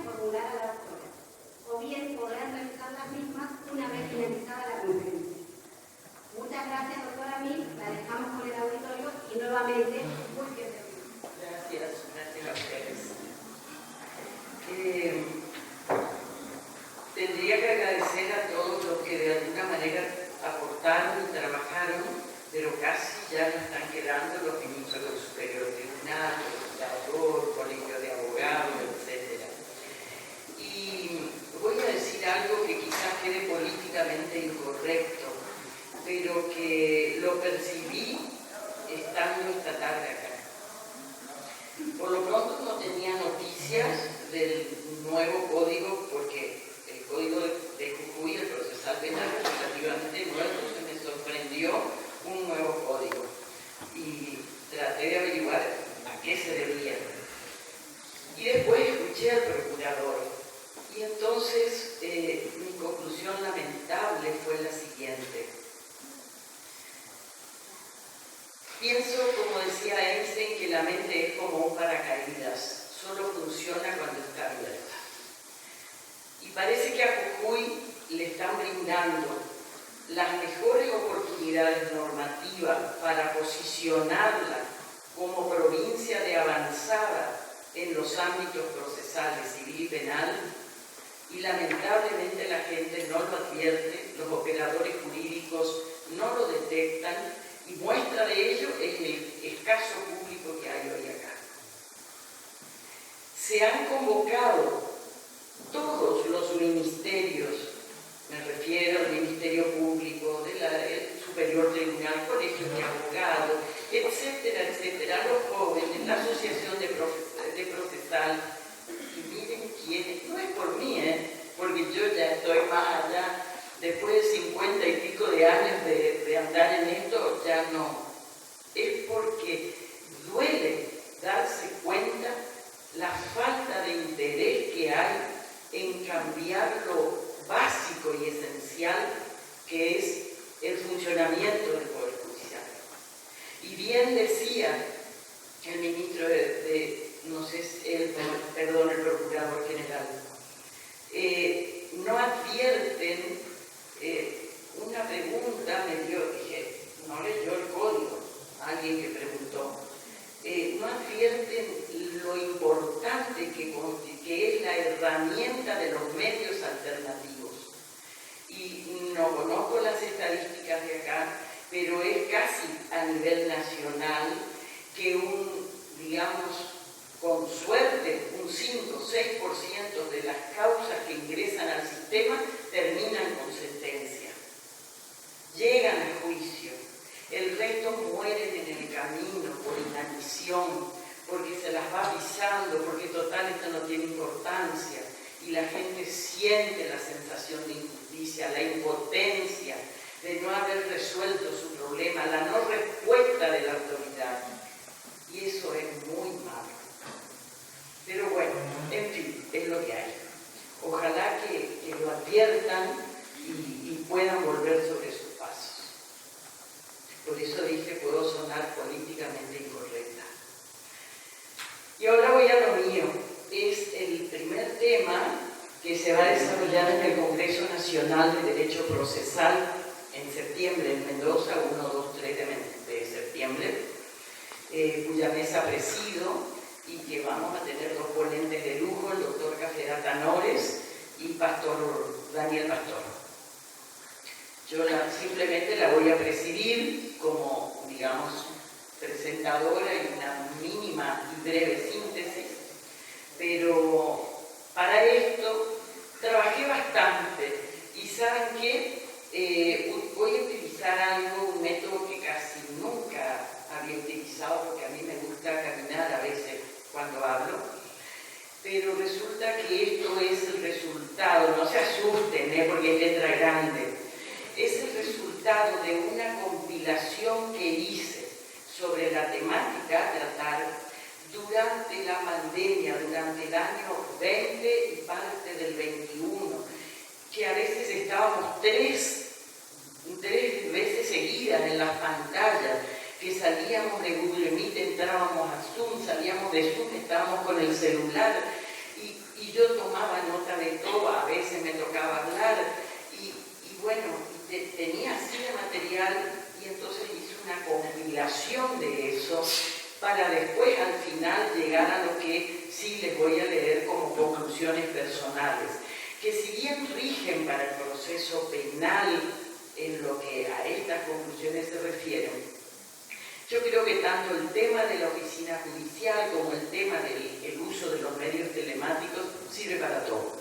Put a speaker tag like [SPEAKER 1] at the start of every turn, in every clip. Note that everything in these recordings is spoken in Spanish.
[SPEAKER 1] formular a la doctora, o bien podrán realizar las mismas una vez finalizada la conferencia. Muchas gracias, doctora Mil. La dejamos con el auditorio y nuevamente, muy bienvenida.
[SPEAKER 2] Gracias a ustedes. Tendría que agradecer a todos los que de alguna manera aportaron y trabajaron, pero casi ya no están quedando los ministros del Superior Tribunal, el legislador, colegio de abogados, etc. Y voy a decir algo que quizás quede políticamente incorrecto, pero que lo percibí estando esta tarde acá. Por lo pronto no tenía noticias del nuevo código, porque el código de Jujuy, el procesal penal, es relativamente nuevo, entonces me sorprendió un nuevo código. Y traté de averiguar a qué se debía. Y después escuché al procurador. Y entonces mi conclusión lamentable fue la siguiente. Pienso, como decía Einstein, que la mente es como un paracaídas, solo funciona cuando está abierta. Y parece que a Jujuy le están brindando las mejores oportunidades normativas para posicionarla como provincia de avanzada en los ámbitos procesales civil y penal, y lamentablemente la gente no lo advierte, los operadores jurídicos no lo detectan, y muestra de ello es el escaso público que hay hoy acá. Se han convocado todos los ministerios, me refiero al Ministerio Público, del Superior Tribunal, colegios de abogados, etcétera, etcétera, los jóvenes, la Asociación de Procesal, y miren quiénes, no es por mí, porque yo ya estoy más allá. Después de 50 y pico de años de andar en esto, ya no. Es porque duele darse cuenta la falta de interés que hay en cambiar lo básico y esencial que es el funcionamiento del Poder Judicial. Y bien decía el ministro no sé, el Procurador General, no advierten. Una pregunta me dio, dije, no leyó el código, alguien que preguntó, no advierten lo importante que es la herramienta de los medios alternativos. Y no conozco las estadísticas de acá, pero es casi a nivel nacional que digamos, con suerte, un 5 o 6% de las causas que ingresan al sistema terminan con sentencia. Llegan a juicio. El resto mueren en el camino por inanición, porque se las va pisando, porque total esto no tiene importancia. Y la gente siente la sensación de injusticia, la impotencia de no haber resuelto su problema, la no respuesta de la autoridad. Y eso es muy malo. Pero bueno, en fin, es lo que hay. Ojalá que lo adviertan y puedan volver sobre sus pasos. Por eso dije, puedo sonar políticamente incorrecta. Y ahora voy a lo mío. Es el primer tema que se va a desarrollar en el Congreso Nacional de Derecho Procesal en septiembre, en Mendoza, 1, 2, 3 de septiembre, cuya mesa presido, y que vamos a tener dos ponentes de lujo, el doctor Cafera Tanores y Daniel Pastor. Yo simplemente la voy a presidir como, digamos, presentadora y una mínima y breve síntesis, pero para esto trabajé bastante y ¿saben qué? Voy a utilizar un método que casi nunca había utilizado porque a mí me gusta caminar a veces cuando hablo, pero resulta que esto es el resultado, no se asusten, porque es letra grande, es el resultado de una compilación que hice sobre la temática a tratar durante la pandemia, durante el año 20 y parte del 21, que a veces estábamos tres veces seguidas en las pantallas, que salíamos de Google Meet, entrábamos a Zoom, salíamos de Zoom, estábamos con el celular, y y yo tomaba nota de todo, a veces me tocaba hablar, y bueno, tenía así de material, y entonces hice una compilación de eso, para después al final llegar a lo que sí les voy a leer como conclusiones personales, que si bien rigen para el proceso penal en lo que a estas conclusiones se refieren, yo creo que tanto el tema de la oficina judicial como el tema del uso de los medios telemáticos sirve para todo.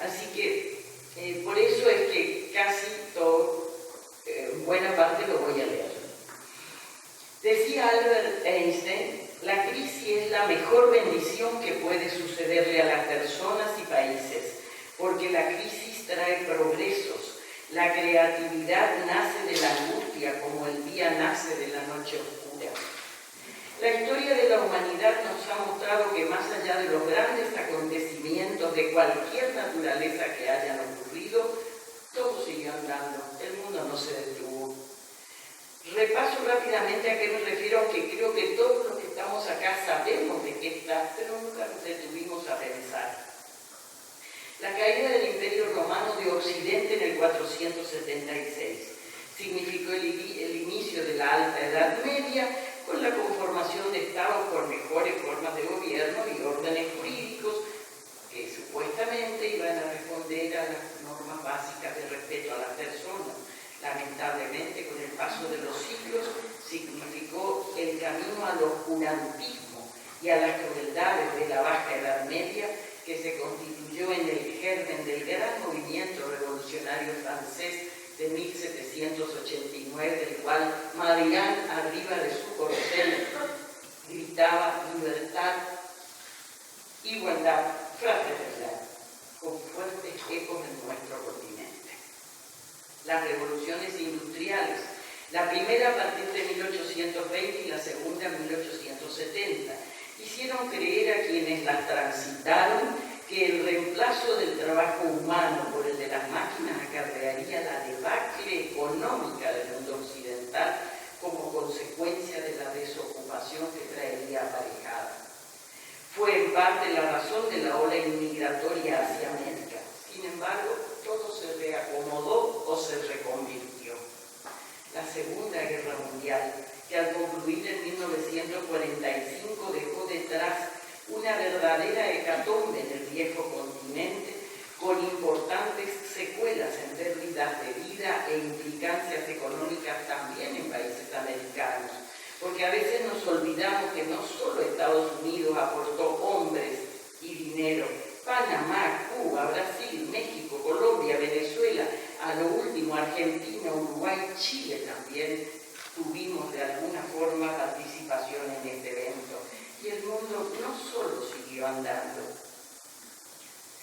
[SPEAKER 2] Así que por eso es que casi todo, buena parte lo voy a leer. Decía Albert Einstein, la crisis es la mejor bendición que puede sucederle a las personas y países, porque la crisis trae progresos. La creatividad nace de la angustia como el día nace de la noche oscura. La historia de la humanidad nos ha mostrado que más allá de los grandes acontecimientos de cualquier naturaleza que hayan ocurrido, todo siguió andando, el mundo no se detuvo. Repaso rápidamente a qué me refiero, aunque creo que todos los que estamos acá sabemos de qué está, pero nunca nos detuvimos a pensar. La caída del Imperio Romano de Occidente en el 476 significó el inicio de la Alta Edad Media con la conformación de estados con mejores formas de gobierno y órdenes jurídicos que supuestamente iban a responder a las normas básicas de respeto a las personas. Lamentablemente, con el paso de los siglos, significó el camino al oscurantismo y a las crueldades de la Baja Edad Media, que se constituyó en el germen del gran movimiento revolucionario francés de 1789, del cual Marianne, arriba de su corcel, gritaba libertad, igualdad, fraternidad, con fuertes ecos en nuestro continente. Las revoluciones industriales, la primera a partir de 1820 y la segunda en 1870, hicieron creer a quienes las transitaron que el reemplazo del trabajo humano por el de las máquinas acarrearía la debacle económica del mundo occidental como consecuencia de la desocupación que traería aparejada. Fue en parte la razón de la ola inmigratoria hacia América. Sin embargo, todo se reacomodó o se reconvirtió. La Segunda Guerra Mundial, que al concluir en 1945 dejó detrás una verdadera hecatombe en el viejo continente, con importantes secuelas en pérdidas de vida e implicancias económicas también en países americanos, porque a veces nos olvidamos que no solo Estados Unidos aportó hombres y dinero, Panamá, Cuba, Brasil, México, Colombia, Venezuela, a lo último Argentina, Uruguay, Chile también tuvimos de alguna forma participación en este evento. Y el mundo no solo siguió andando,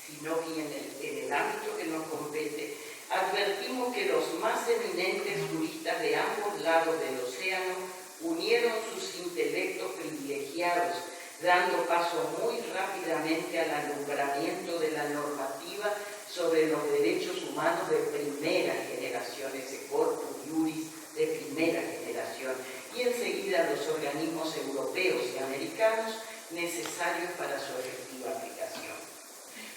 [SPEAKER 2] sino que en el ámbito que nos compete, advertimos que los más eminentes juristas de ambos lados del océano unieron sus intelectos privilegiados, dando paso muy rápidamente al alumbramiento de la normativa sobre los derechos humanos de primera generación, ese corpus iuris de primera generación, y enseguida los organismos europeos y americanos necesarios para su efectiva aplicación.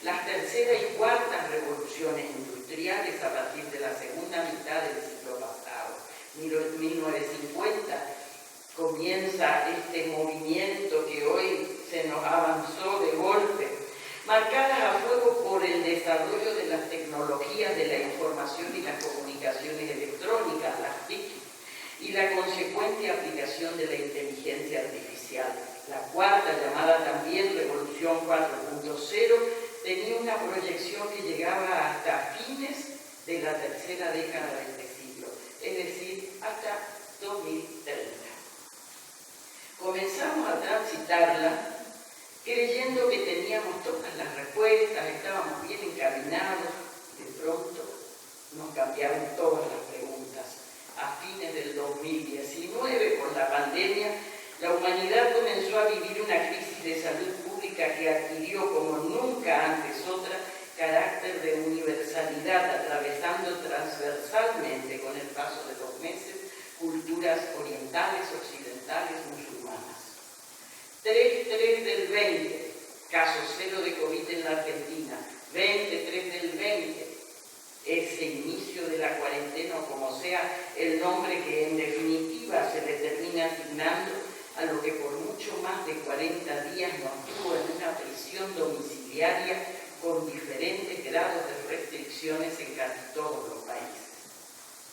[SPEAKER 2] Las tercera y cuarta revoluciones industriales a partir de la segunda mitad del siglo pasado, 1950, comienza este movimiento que hoy se nos avanzó de golpe, marcadas a fuego por el desarrollo de las tecnologías de la información y las comunicaciones electrónicas, las TIC, y la consecuente aplicación de la inteligencia artificial. La cuarta, llamada también Revolución 4.0, tenía una proyección que llegaba hasta fines de la tercera década de este siglo, es decir, hasta 2030. Comenzamos a transitarla creyendo que teníamos todas las respuestas, estábamos bien encaminados, de pronto nos cambiaron todas las preguntas. A fines del 2019, por la pandemia, la humanidad comenzó a vivir una crisis de salud pública que adquirió como nunca antes otra carácter de universalidad, atravesando transversalmente con el paso de los meses culturas orientales, occidentales, musulmanas. 3 del 20, caso cero de COVID en la Argentina, 23 del 20, ese inicio de la cuarentena, o como sea el nombre que en definitiva se le termina asignando a lo que por mucho más de 40 días nos tuvo en una prisión domiciliaria con diferentes grados de restricciones en casi todos los países.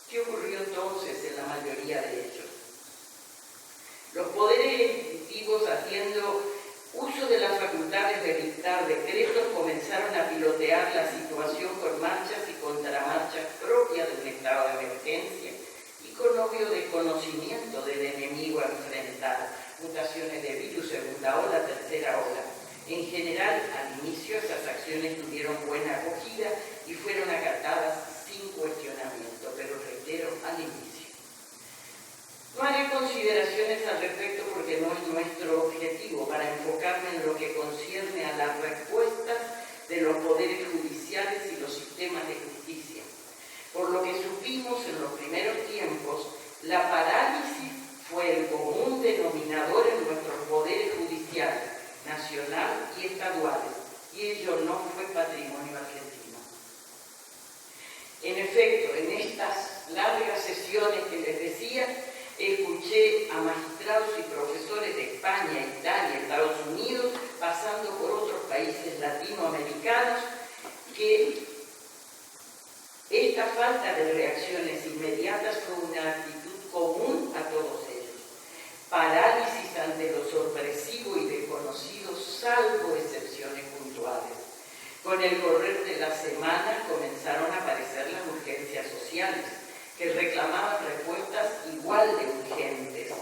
[SPEAKER 2] ¿Qué ocurrió entonces en la mayoría de ellos? Los poderes ejecutivos, haciendo uso de las facultades de dictar decretos, comenzaron a pilotear la situación con marchas y contramarchas propias de un estado de emergencia y con obvio desconocimiento del enemigo a enfrentar, mutaciones de virus, segunda ola, tercera ola. En general, al inicio esas acciones tuvieron buena acogida y fueron acatadas sin cuestionamiento, pero reitero, al inicio. No haré consideraciones al respecto porque no es nuestro objetivo, para enfocarme en lo que concierne a las respuestas de los poderes judiciales y los sistemas de justicia. Por lo que supimos en los primeros tiempos, la parálisis fue el común denominador en nuestros poderes judiciales, nacional y estaduales, y ello no fue patrimonio argentino. En efecto, en estas largas sesiones que les decía, escuché a magistrados y profesores de España, Italia, Estados Unidos, pasando por otros países latinoamericanos, que esta falta de reacciones inmediatas fue una actitud común a todos ellos. Parálisis ante lo sorpresivo y desconocido, salvo excepciones puntuales. Con el correr de la semana comenzaron a aparecer las urgencias sociales, que reclamaban respuestas igual de urgentes.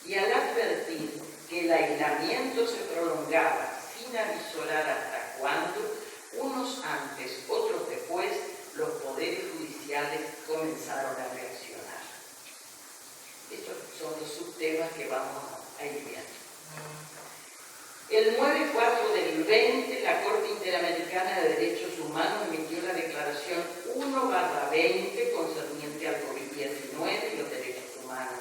[SPEAKER 2] Y al advertir que el aislamiento se prolongaba sin avisorar hasta cuándo, unos antes, otros después, los poderes judiciales comenzaron a reaccionar. Estos son los subtemas que vamos a ir viendo. El 9/4 del 20, la Corte Interamericana de Derechos Humanos emitió la Declaración 1/20 concerniente al COVID-19 y los derechos humanos.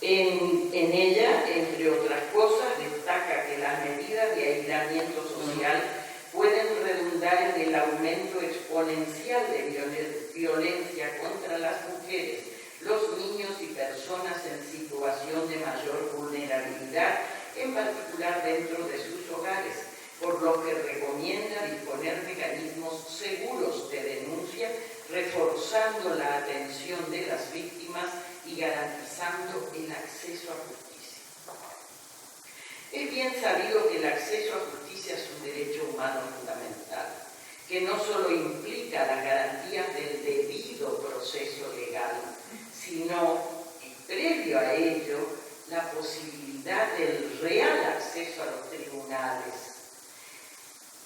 [SPEAKER 2] En ella, entre otras cosas, destaca que las medidas de aislamiento social pueden redundar en el aumento exponencial de violencia contra las mujeres, los niños y personas en situación de mayor vulnerabilidad, en particular dentro de sus hogares, por lo que recomienda disponer mecanismos seguros de denuncia, reforzando la atención de las víctimas y garantizando el acceso a justicia. Es bien sabido que el acceso a justicia es un derecho humano fundamental, que no solo implica las garantías del debido proceso legal, sino, y previo a ello, la posibilidad del real acceso a los tribunales,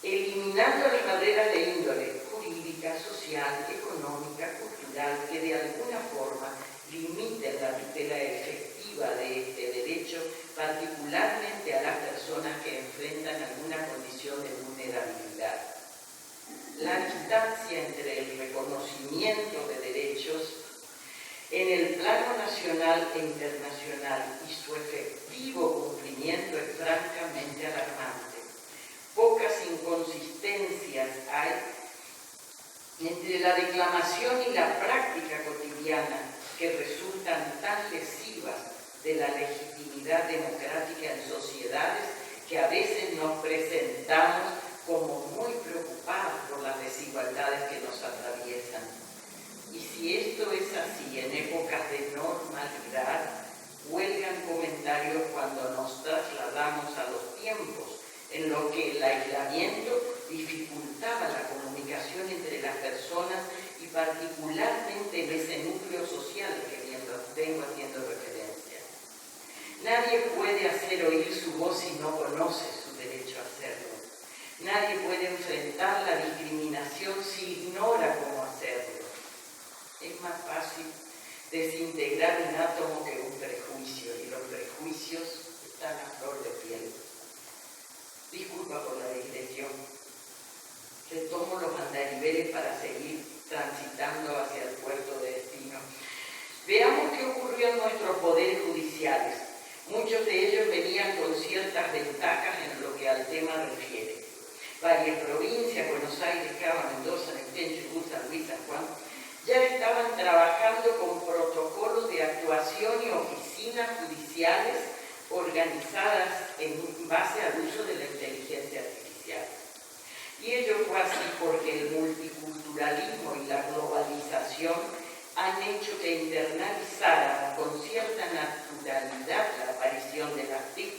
[SPEAKER 2] eliminando las barreras de índole jurídica, social, económica, cultural, que de alguna forma limiten la tutela efectiva de este derecho, particularmente a las personas que enfrentan alguna condición de vulnerabilidad. La distancia entre el reconocimiento de derechos en el plano nacional e internacional y su efectivo cumplimiento es francamente alarmante. Pocas inconsistencias hay entre la declamación y la práctica cotidiana que resultan tan lesivas de la legitimidad democrática en sociedades que a veces nos presentamos como muy preocupados por las desigualdades que nos atraviesan. Y si esto es así en épocas de normalidad, huelgan comentarios cuando nos trasladamos a los tiempos en los que el aislamiento dificultaba la comunicación entre las personas y particularmente en ese núcleo social que vengo haciendo referencia. Nadie puede hacer oír su voz si no conoce su derecho a hacerlo. Nadie puede enfrentar la discriminación si ignora cómo hacerlo. Es más fácil desintegrar un átomo que un prejuicio, y los prejuicios están a flor de piel. Disculpa por la digresión. Retomo los andariveles para seguir transitando hacia el puerto de destino. Veamos qué ocurrió en nuestros poderes judiciales. Muchos de ellos venían venían con ciertas ventajas en lo que al tema refiere. Varias provincias, Buenos Aires, Cava, Mendoza, Neuquén, Chubut, San Luis, San Juan, ya estaban trabajando con protocolos de actuación y oficinas judiciales organizadas en base al uso de la inteligencia artificial. Y ello fue así porque el multiculturalismo y la globalización han hecho que internalizaran con cierta naturalidad la aparición de las TIC,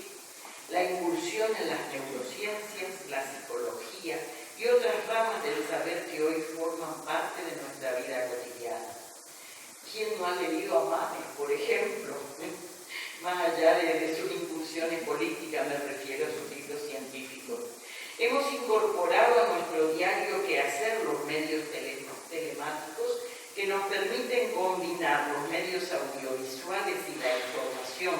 [SPEAKER 2] la incursión en las neurociencias, la psicología y otras ramas del saber que hoy forman parte de nuestra vida cotidiana. ¿Quién no ha leído a Mames, por ejemplo? Más allá de sus incursiones políticas, me refiero a sus libros científicos. Hemos incorporado a nuestro diario quehacer los medios telemáticos que nos permiten combinar los medios audiovisuales y la información,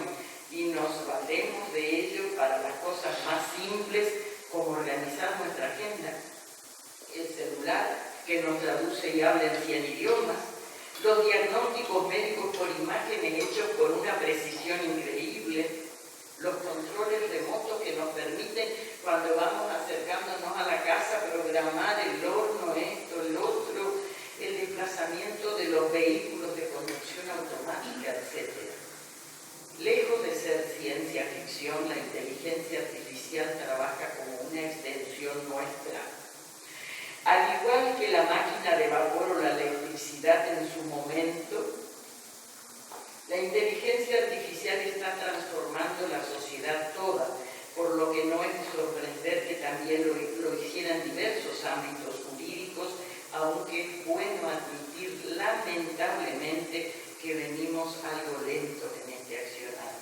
[SPEAKER 2] y nos valemos de ello para las cosas más simples, como organizar nuestra agenda, el celular que nos traduce y habla en 100 idiomas, los diagnósticos médicos por imágenes hechos con una precisión increíble, los controles remotos que nos permiten, cuando vamos acercándonos a la casa, programar el horno, esto, el otro, el desplazamiento de los vehículos de conducción automática, etc. Lejos de ser ciencia ficción, la inteligencia artificial trabaja como una extensión nuestra. Al igual que la máquina de vapor o la electricidad en su momento, la inteligencia artificial está transformando la sociedad toda, por lo que no es de sorprender que también lo hicieran diversos ámbitos jurídicos, aunque es bueno admitir lamentablemente que venimos algo lentos en este accionar.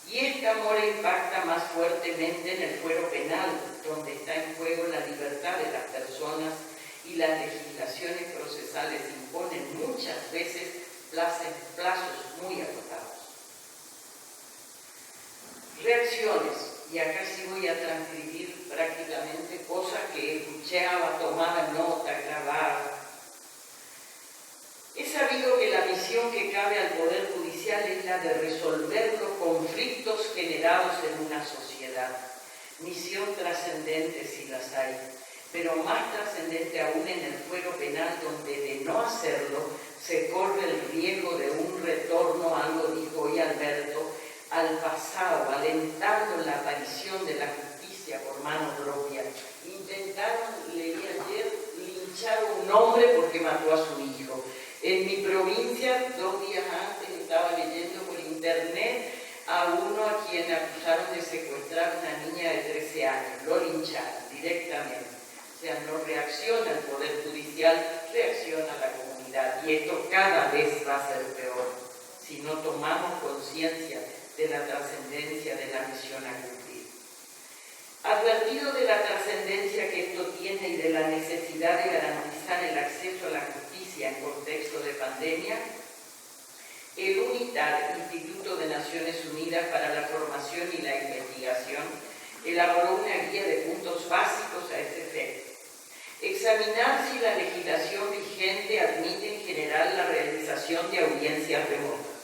[SPEAKER 2] Y esta mora impacta más fuertemente en el fuero penal, donde está en juego la libertad de las personas, y las legislaciones procesales imponen muchas veces plazos muy acotados. Reacciones, y acá sí voy a transcribir prácticamente cosas que escuchaba, tomaba nota, grababa. He sabido que la misión que cabe al Poder Judicial es la de resolver los conflictos generados en una sociedad. Misión trascendente si las hay, pero más trascendente aún en el fuero penal, donde de no hacerlo se corre el riesgo de un retorno, algo dijo hoy Alberto, al pasado, alentando la aparición de la justicia por mano propia. Intentaron, leí ayer, linchar a un hombre porque mató a su hijo. En mi provincia, 2 días antes, estaba leyendo por internet a uno a quien acusaron de secuestrar a una niña de 13 años. Lo lincharon directamente. O sea, no reacciona el Poder Judicial, reacciona la comunidad. Y esto cada vez va a ser peor si no tomamos conciencia de la trascendencia de la misión a cumplir. Advertido de la trascendencia que esto tiene y de la necesidad de garantizar el acceso a la justicia en contexto de pandemia, el UNITAR, Instituto de Naciones Unidas para la Formación y la Investigación, elaboró una guía de puntos básicos a ese efecto. Examinar si la legislación vigente admite en general la realización de audiencias remotas.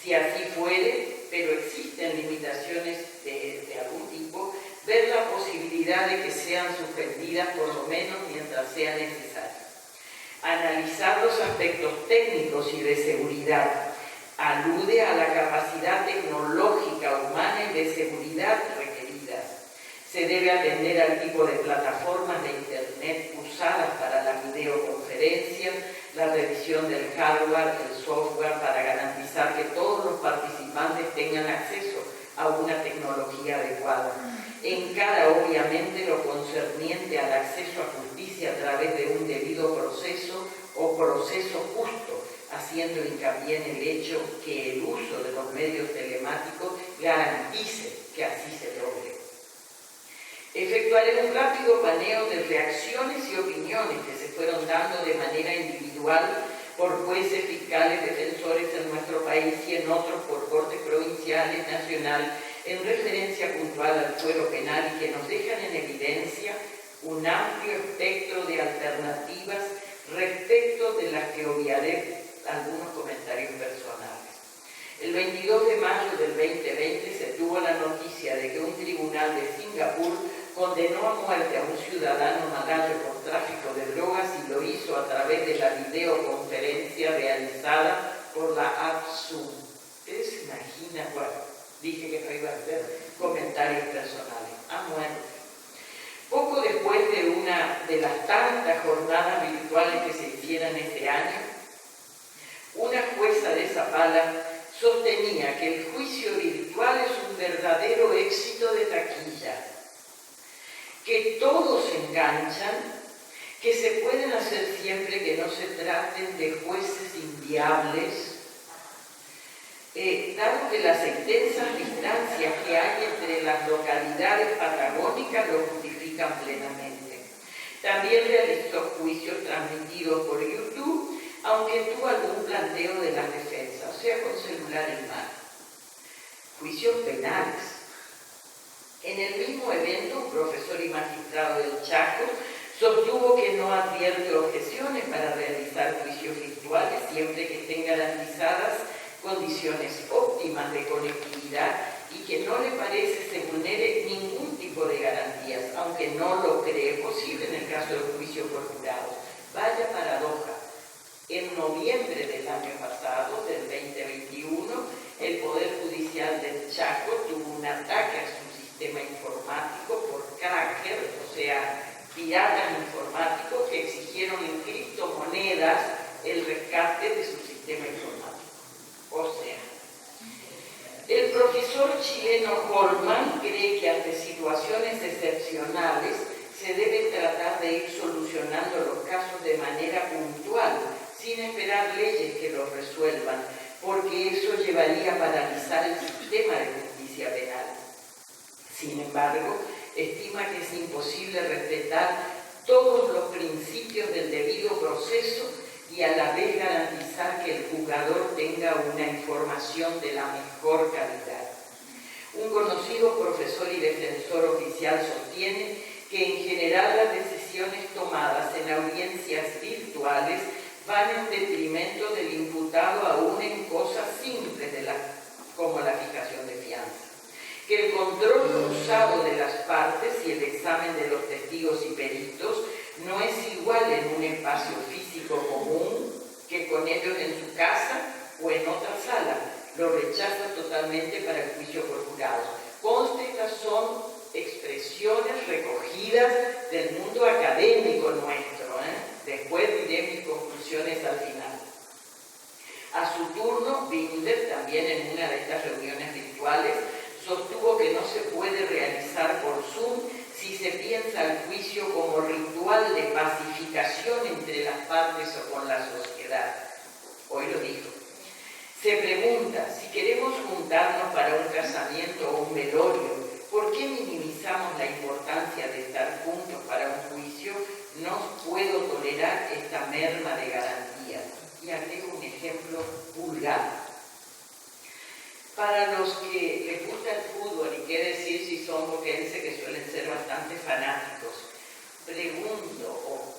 [SPEAKER 2] Si así fuere, pero existen limitaciones de algún tipo, ver la posibilidad de que sean suspendidas por lo menos mientras sea necesario. Analizar los aspectos técnicos y de seguridad. Alude a la capacidad tecnológica, humana y de seguridad requeridas. Se debe atender al tipo de plataformas de Internet usadas para las videoconferencias, la revisión del hardware, el software, para garantizar que todos los participantes tengan acceso a una tecnología adecuada. Encara obviamente lo concerniente al acceso a justicia a través de un debido proceso o proceso justo, haciendo hincapié en el hecho que el uso de los medios telemáticos garantice que así se logre. Efectuaré un rápido paneo de reacciones y opiniones que se fueron dando de manera individual por jueces, fiscales, defensores en nuestro país y en otros por cortes provinciales, nacional, en referencia puntual al fuero penal, y que nos dejan en evidencia un amplio espectro de alternativas respecto de las que obviaré algunos comentarios personales. El 22 de mayo del 2020 se tuvo condenó a muerte a un ciudadano malayo por tráfico de drogas y lo hizo a través de la videoconferencia realizada por la app Zoom. ¿Ustedes se imaginan? Bueno, dije que no iba a hacer comentarios personales. Ha muerto. Poco después de una de las tantas jornadas virtuales que se hicieron ese año, una jueza de Zapala sostenía que el juicio virtual es un verdadero éxito de taquilla, que todos se enganchan, que se pueden hacer siempre que no se traten de jueces inviables, dado que las extensas distancias que hay entre las localidades patagónicas lo justifican plenamente. También realizó juicios transmitidos por YouTube, aunque tuvo algún planteo de las defensas, o sea, con celular en mano. Juicios penales. En el mismo evento, un profesor y magistrado del Chaco sostuvo que no advierte objeciones para realizar juicios virtuales siempre que estén garantizadas condiciones óptimas de conectividad y que no le parece se vulnere ningún tipo de garantías, aunque no lo cree posible en el caso del juicio por jurados. Vaya paradoja. En noviembre del año pasado, del 2021, el Poder Judicial del Chaco tuvo un ataque a su sistema informático por crackers, o sea, piratas informáticos que exigieron en criptomonedas el rescate de su sistema informático. O sea, el profesor chileno Holman cree que ante situaciones excepcionales se debe tratar de ir solucionando los casos de manera puntual, sin esperar leyes que los resuelvan, porque eso llevaría a paralizar el sistema de justicia penal. Sin embargo, estima que es imposible respetar todos los principios del debido proceso y a la vez garantizar que el juzgador tenga una información de la mejor calidad. Un conocido profesor y defensor oficial sostiene que en general las decisiones tomadas en audiencias virtuales van en detrimento del imputado aún en cosas simples como la fijación de fianza. Que el control cruzado de las partes y el examen de los testigos y peritos no es igual en un espacio físico común que con ellos en su casa o en otra sala. Lo rechaza totalmente para el juicio por jurados. Conste, estas son expresiones recogidas del mundo académico nuestro. Después diré mis conclusiones al final. A su turno, Binder, también en una de estas reuniones virtuales, sostuvo que no se puede realizar por Zoom si se piensa el juicio como ritual de pacificación entre las partes o con la sociedad. Hoy lo dijo. Se pregunta, si queremos juntarnos para un casamiento o un velorio, ¿por qué minimizamos la importancia de estar juntos para un juicio? No puedo tolerar esta merma de garantías. Y agrego un ejemplo vulgar. Para los que les gusta el fútbol, y qué decir si son boquenses, que suelen ser bastante fanáticos, pregunto o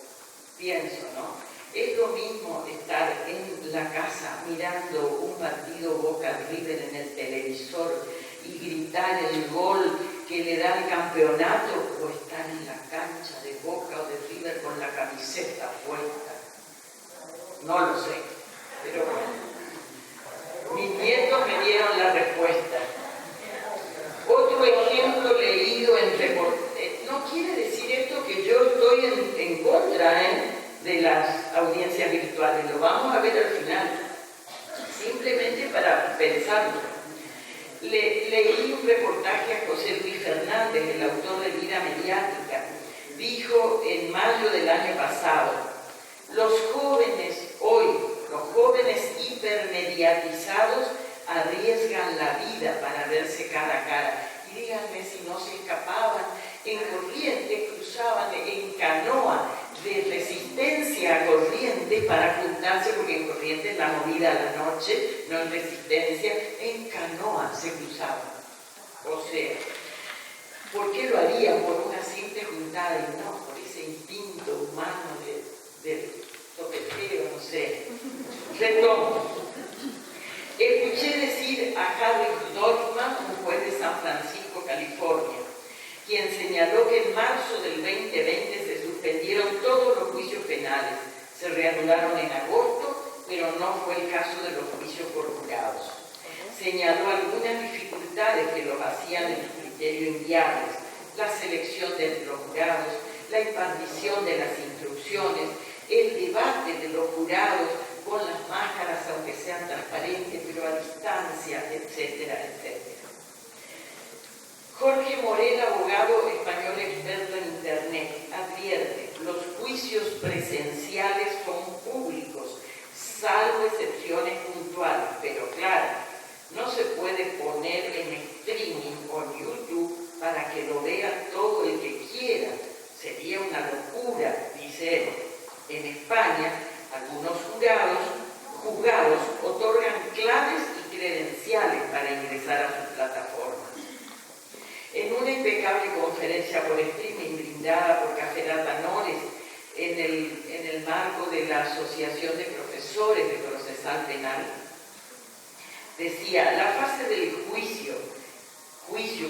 [SPEAKER 2] pienso, ¿no? Es lo mismo estar en la casa mirando un partido Boca River en el televisor y gritar el gol que le da el campeonato, o estar en la cancha de Boca o de River con la camiseta puesta. No lo sé, pero bueno. Mis nietos me dieron la respuesta. Otro ejemplo leído en no quiere decir esto que yo estoy en contra de las audiencias virtuales, lo vamos a ver al final, simplemente para pensarlo. Leí un reportaje a José Luis Fernández, el autor de Vida Mediática. Dijo en mayo del año pasado, los jóvenes hipermediatizados arriesgan la vida para verse cara a cara. Y díganme si no se escapaban en corriente, cruzaban en canoa de Resistencia a Corrientes para juntarse, porque en Corrientes la movida a la noche, no en Resistencia, en canoa se cruzaban. O sea, ¿por qué lo harían? Por una simple juntada y no por ese instinto humano de topeteo, no sé. Retomo. Escuché decir a Harry Dorfman, un juez de San Francisco, California, quien se señaló que en marzo del 2020 se suspendieron todos los juicios penales, se reanudaron en agosto, pero no fue el caso de los juicios por jurados. Señaló algunas dificultades que los hacían en su criterio inviables: la selección de los jurados, la impartición de las instrucciones, el debate de los jurados con las máscaras, aunque sean transparentes, pero a distancia, etcétera, etcétera. Jorge Morel, abogado español experto en Internet, advierte: los juicios presenciales son públicos, salvo excepciones puntuales, pero claro, no se puede poner en streaming o en YouTube para que lo vea todo el que quiera. Sería una locura, dice él. En España, algunos juzgados otorgan claves y credenciales para ingresar a sus plataformas. En una impecable conferencia por streaming brindada por Café Nores en el marco de la Asociación de Profesores de Procesal Penal, decía: la fase del juicio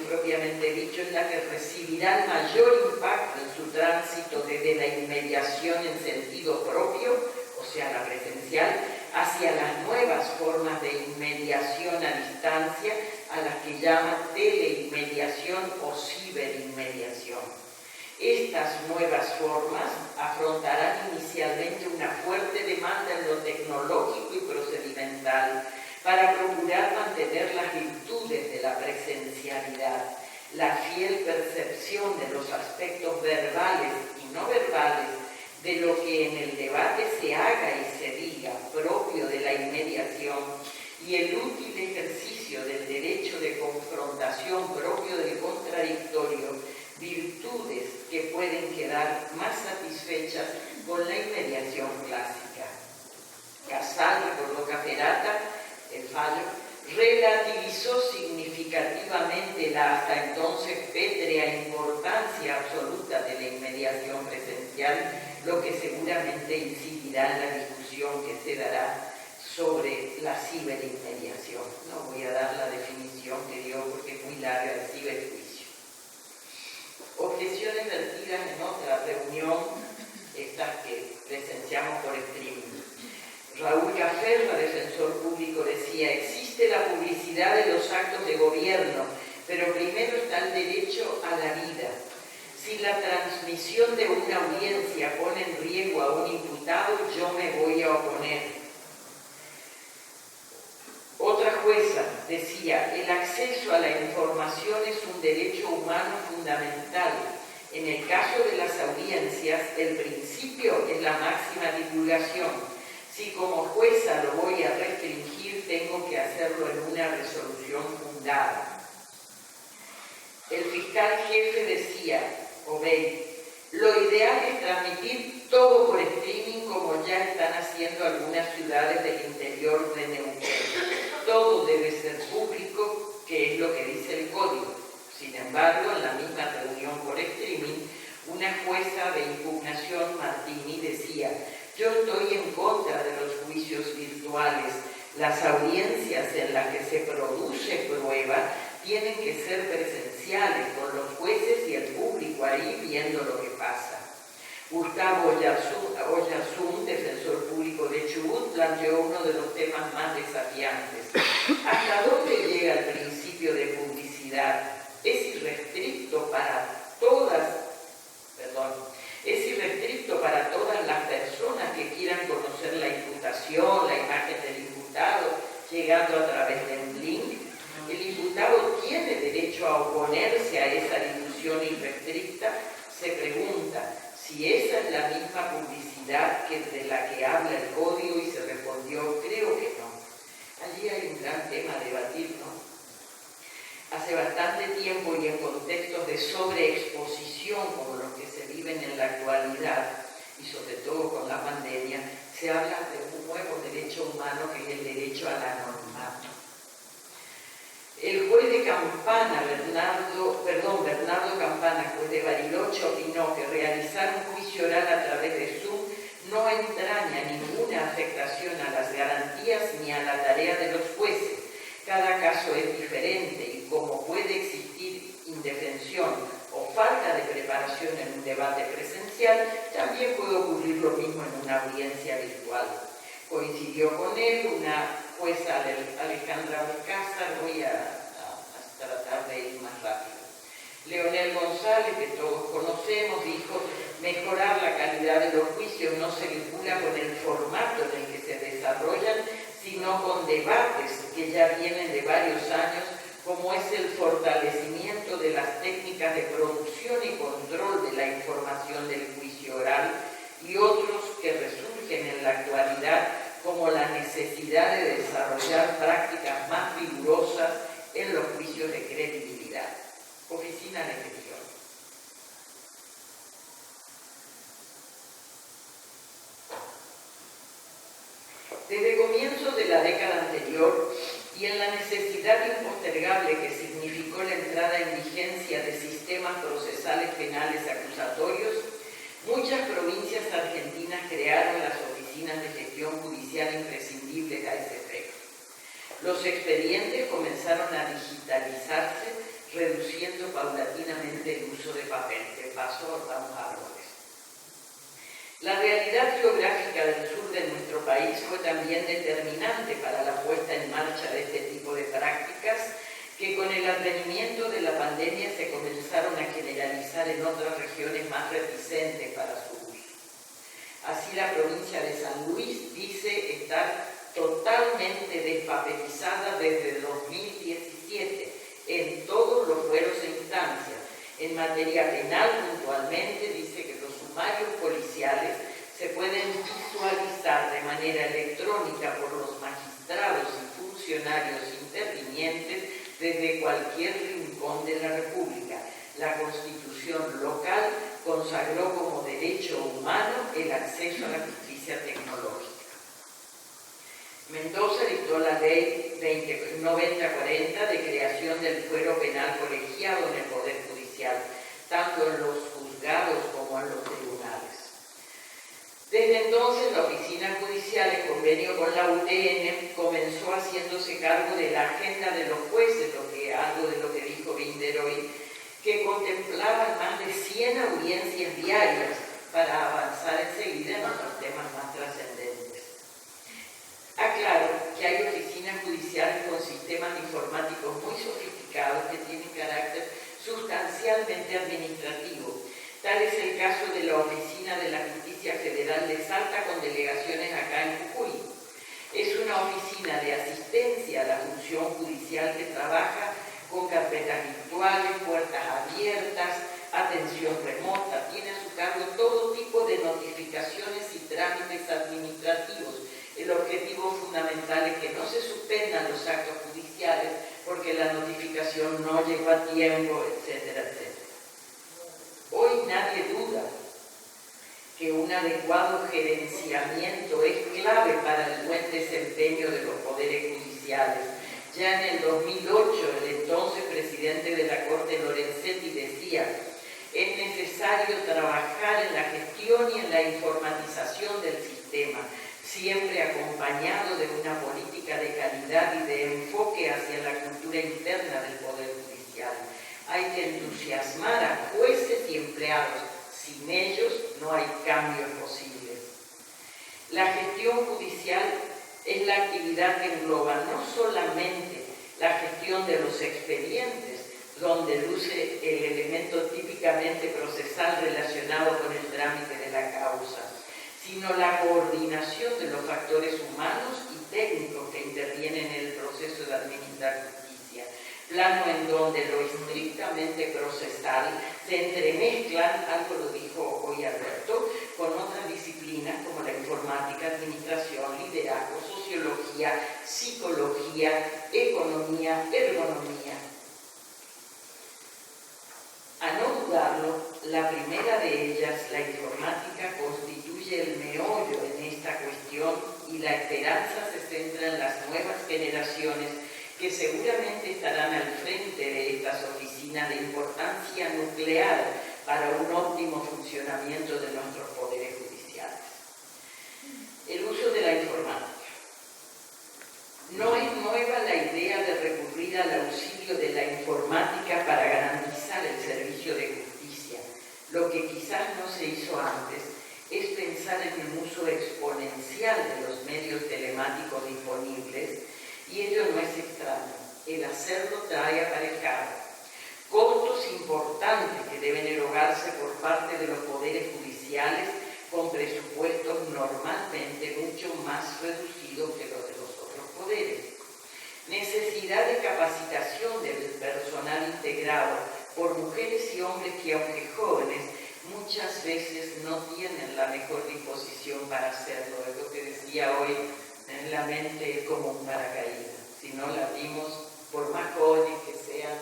[SPEAKER 2] propiamente dicho, es la que recibirá el mayor impacto en su tránsito desde la inmediación en sentido propio, o sea, la presencial, hacia las nuevas formas de inmediación a distancia, a las que llaman teleinmediación o ciberinmediación. Estas nuevas formas afrontarán inicialmente una fuerte demanda en lo tecnológico y procedimental para procurar mantener las virtudes de la presencialidad, la fiel percepción de los aspectos verbales y no verbales de lo que en el debate se haga y se diga, propio de la inmediación, y el útil ejercicio del derecho de confrontación propio del contradictorio, virtudes que pueden quedar más satisfechas con la inmediación clásica. Casal, recordó Caferata, el fallo, relativizó significativamente la hasta entonces pétrea importancia absoluta de la inmediación presencial, lo que seguramente incidirá en la discusión que se dará sobre la ciberinmediación. No voy a dar la definición que dio porque es muy larga el ciberjuicio. Objeciones vertidas en otra reunión, estas que presenciamos por streaming. Raúl Caferra, defensor público, decía: existe la publicidad de los actos de gobierno, pero primero está el derecho a la vida. Si la transmisión de una audiencia pone en riesgo a un imputado, yo me voy a oponer. Otra jueza decía: el acceso a la información es un derecho humano fundamental. En el caso de las audiencias, el principio es la máxima divulgación. Si como jueza lo voy a restringir, tengo que hacerlo en una resolución fundada. El fiscal jefe decía, Obey: lo ideal es transmitir todo por streaming, como ya están haciendo algunas ciudades del interior de Neuquén. Todo debe ser público, que es lo que dice el código. Sin embargo, en la misma reunión por streaming, una jueza de impugnación, Martini, decía: yo estoy en contra de los juicios virtuales. Las audiencias en las que se produce prueba tienen que ser presenciales, con los jueces y el público ahí viendo lo que pasa. Gustavo Oyarzún, defensor público de Chubut, planteó uno de los temas más desafiantes. ¿Hasta dónde llega el principio de publicidad? ¿Es irrestricto para todas las personas que quieran conocer la imputación, la imagen del imputado, llegando a través de un link? ¿El imputado tiene derecho a oponerse a esa difusión irrestricta? Se pregunta si esa es la misma publicidad de la que habla el código, y se respondió: creo que no. Allí hay un gran tema a debatir, ¿no? Hace bastante tiempo y en contextos de sobreexposición como los que se viven en la actualidad, y sobre todo con la pandemia, se habla de un nuevo derecho humano que es el derecho al anonimato. El juez de Campana, Bernardo Campana, juez de Bariloche, opinó que realizar un juicio oral a través de Zoom no entraña ninguna afectación a las garantías ni a la tarea de los jueces. Cada caso es diferente y como puede existir indefensión o falta un debate presencial, también puede ocurrir lo mismo en una audiencia virtual. Coincidió con él una jueza Alejandra Alcázar, voy a tratar de ir más rápido. Leonel González, que todos conocemos, dijo: mejorar la calidad de los juicios no se vincula con el formato en el que se desarrollan, sino con debates que ya vienen de varios años, como es el fortalecimiento de las técnicas de producción y control de la información del juicio oral, y otros que resurgen en la actualidad, como la necesidad de desarrollar prácticas más rigurosas en los juicios de credibilidad. Oficina de Gestión. Desde comienzos de la década anterior y en la necesidad impostergable que significó la entrada en vigencia de sistemas procesales penales acusatorios, muchas provincias argentinas crearon las oficinas de gestión judicial imprescindibles a ese efecto. Los expedientes comenzaron a digitalizarse, reduciendo paulatinamente el uso de papel. De paso, cortamos árboles. La realidad geográfica del sur de nuestro país fue también determinante para la puesta en marcha de este tipo de prácticas, que con el advenimiento de la pandemia se comenzaron a generalizar en otras regiones más reticentes para su uso. Así, la provincia de San Luis dice estar totalmente despapelizada desde 2017 en todos los fueros e instancias. En materia penal, puntualmente, dice que los sumarios policiales se pueden visualizar de manera electrónica por los magistrados y funcionarios intervinientes desde cualquier rincón de la República. La Constitución local consagró como derecho humano el acceso a la justicia tecnológica. Mendoza dictó la ley 9040 de creación del fuero penal colegiado en el Poder Judicial, tanto en los juzgados como en los tribunales. Desde entonces, la Oficina Judicial, en convenio con la UTN, comenzó haciéndose cargo de la agenda de los jueces, algo de lo que dijo Binder hoy, que contemplaban más de 100 audiencias diarias para avanzar enseguida en otros temas más trascendentes. Aclaro que hay oficinas judiciales con sistemas informáticos muy sofisticados que tienen carácter sustancialmente administrativo. Tal es el caso de la Oficina de la Justicia Federal de Salta, con delegaciones acá en Jujuy. Es una oficina de asistencia a la función judicial que trabaja con carpetas virtuales, puertas abiertas, atención remota. Tiene a su cargo todo tipo de notificaciones y trámites administrativos. El objetivo fundamental es que no se suspendan los actos judiciales porque la notificación no llegó a tiempo, etcétera, etcétera. Hoy nadie duda que un adecuado gerenciamiento es clave para el buen desempeño de los poderes judiciales. Ya en el 2008, el entonces presidente de la Corte, Lorenzetti, decía: es necesario trabajar en la gestión y en la informatización del sistema, siempre acompañado de una política de calidad y de enfoque hacia la cultura interna del Poder Judicial. Hay que entusiasmar a jueces y empleados. Sin ellos no hay cambios posibles. La gestión judicial es la actividad que engloba no solamente la gestión de los expedientes, donde luce el elemento típicamente procesal relacionado con el trámite de la causa, sino la coordinación de los factores humanos y técnicos que intervienen en el proceso de administrar justicia, plano en donde lo estrictamente procesal se entremezclan, algo lo dijo hoy Alberto, con otras disciplinas como la informática, administración, liderazgo, sociología, psicología, economía, ergonomía. A no dudarlo, la primera de ellas, la informática, constituye el meollo en esta cuestión, y la esperanza se centra en las nuevas generaciones que seguramente estarán al frente de estas oficinas de importancia nuclear para un óptimo funcionamiento de nuestros poderes judiciales. El uso de la informática. No es nueva la idea de recurrir al auxilio de la informática para garantizar el servicio de justicia. Lo que quizás avanzar en un uso exponencial de los medios telemáticos disponibles, y ello no es extraño. El hacerlo trae aparejado costos importantes que deben erogarse por parte de los poderes judiciales con presupuestos normalmente mucho más reducidos que los de los otros poderes. Necesidad de capacitación del personal integrado por mujeres y hombres que, aunque jóvenes, muchas veces no tienen la mejor disposición para hacerlo. Es lo que decía hoy en la mente como un paracaídas. Si no la vimos, por más jóvenes que sean.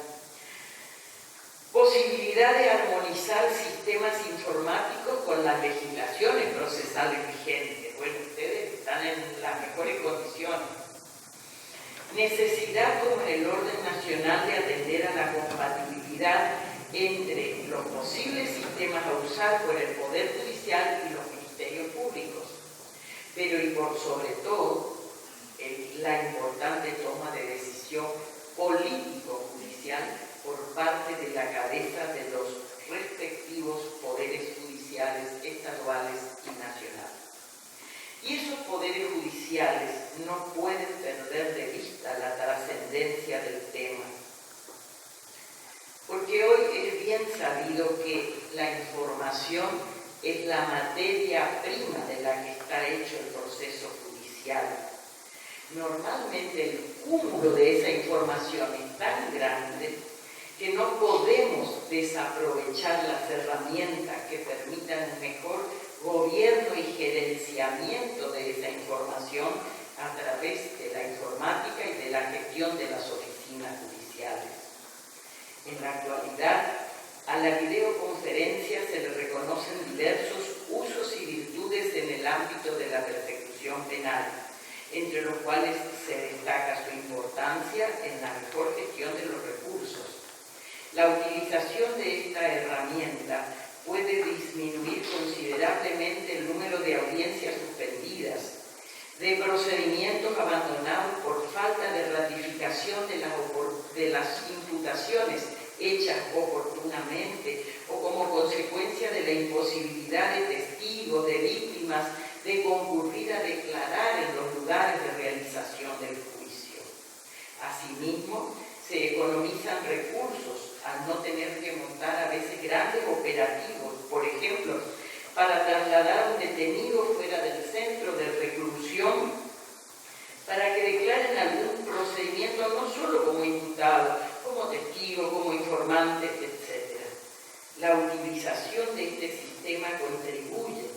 [SPEAKER 2] Posibilidad de armonizar sistemas informáticos con las legislaciones procesales vigentes. Bueno, ustedes están en las mejores condiciones. Necesidad, como en el orden nacional, de atender a la compatibilidad entre los posibles sistemas a usar por el Poder Judicial y los ministerios públicos. Pero y por sobre todo, la importante toma de decisión político-judicial por parte de la cabeza de los respectivos poderes judiciales estaduales y nacionales. Y esos poderes judiciales no pueden perder de vista la trascendencia del tema, porque hoy es bien sabido que la información es la materia prima de la que está hecho el proceso judicial. Normalmente el cúmulo de esa información es tan grande que no podemos desaprovechar las herramientas que permitan un mejor gobierno y gerenciamiento de esa información a través de la informática y de la gestión de las oficinas judiciales. En la actualidad, a la videoconferencia se le reconocen diversos usos y virtudes en el ámbito de la persecución penal, entre los cuales se destaca su importancia en la mejor gestión de los recursos. La utilización de esta herramienta puede disminuir considerablemente el número de audiencias suspendidas, de procedimientos abandonados por falta de ratificación de las imputaciones hechas oportunamente o como consecuencia de la imposibilidad de testigos, de víctimas, de concurrir a declarar en los lugares de realización del juicio. Asimismo, se economizan recursos al no tener que montar a veces grandes operativos, por ejemplo, para trasladar a un detenido fuera del centro de reclusión para que declaren algún procedimiento, no solo como imputado, como testigo, como informante, etc. La utilización de este sistema contribuye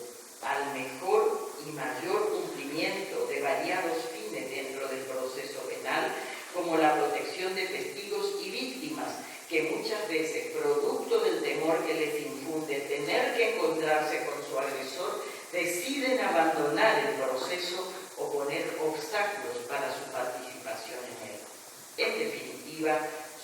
[SPEAKER 2] al mejor y mayor cumplimiento de variados fines dentro del proceso penal, como la protección de testigos y víctimas, que muchas veces, producto del temor que les infunde tener que encontrarse con su agresor, deciden abandonar el proceso o poner obstáculos para su participación en él. En definitiva,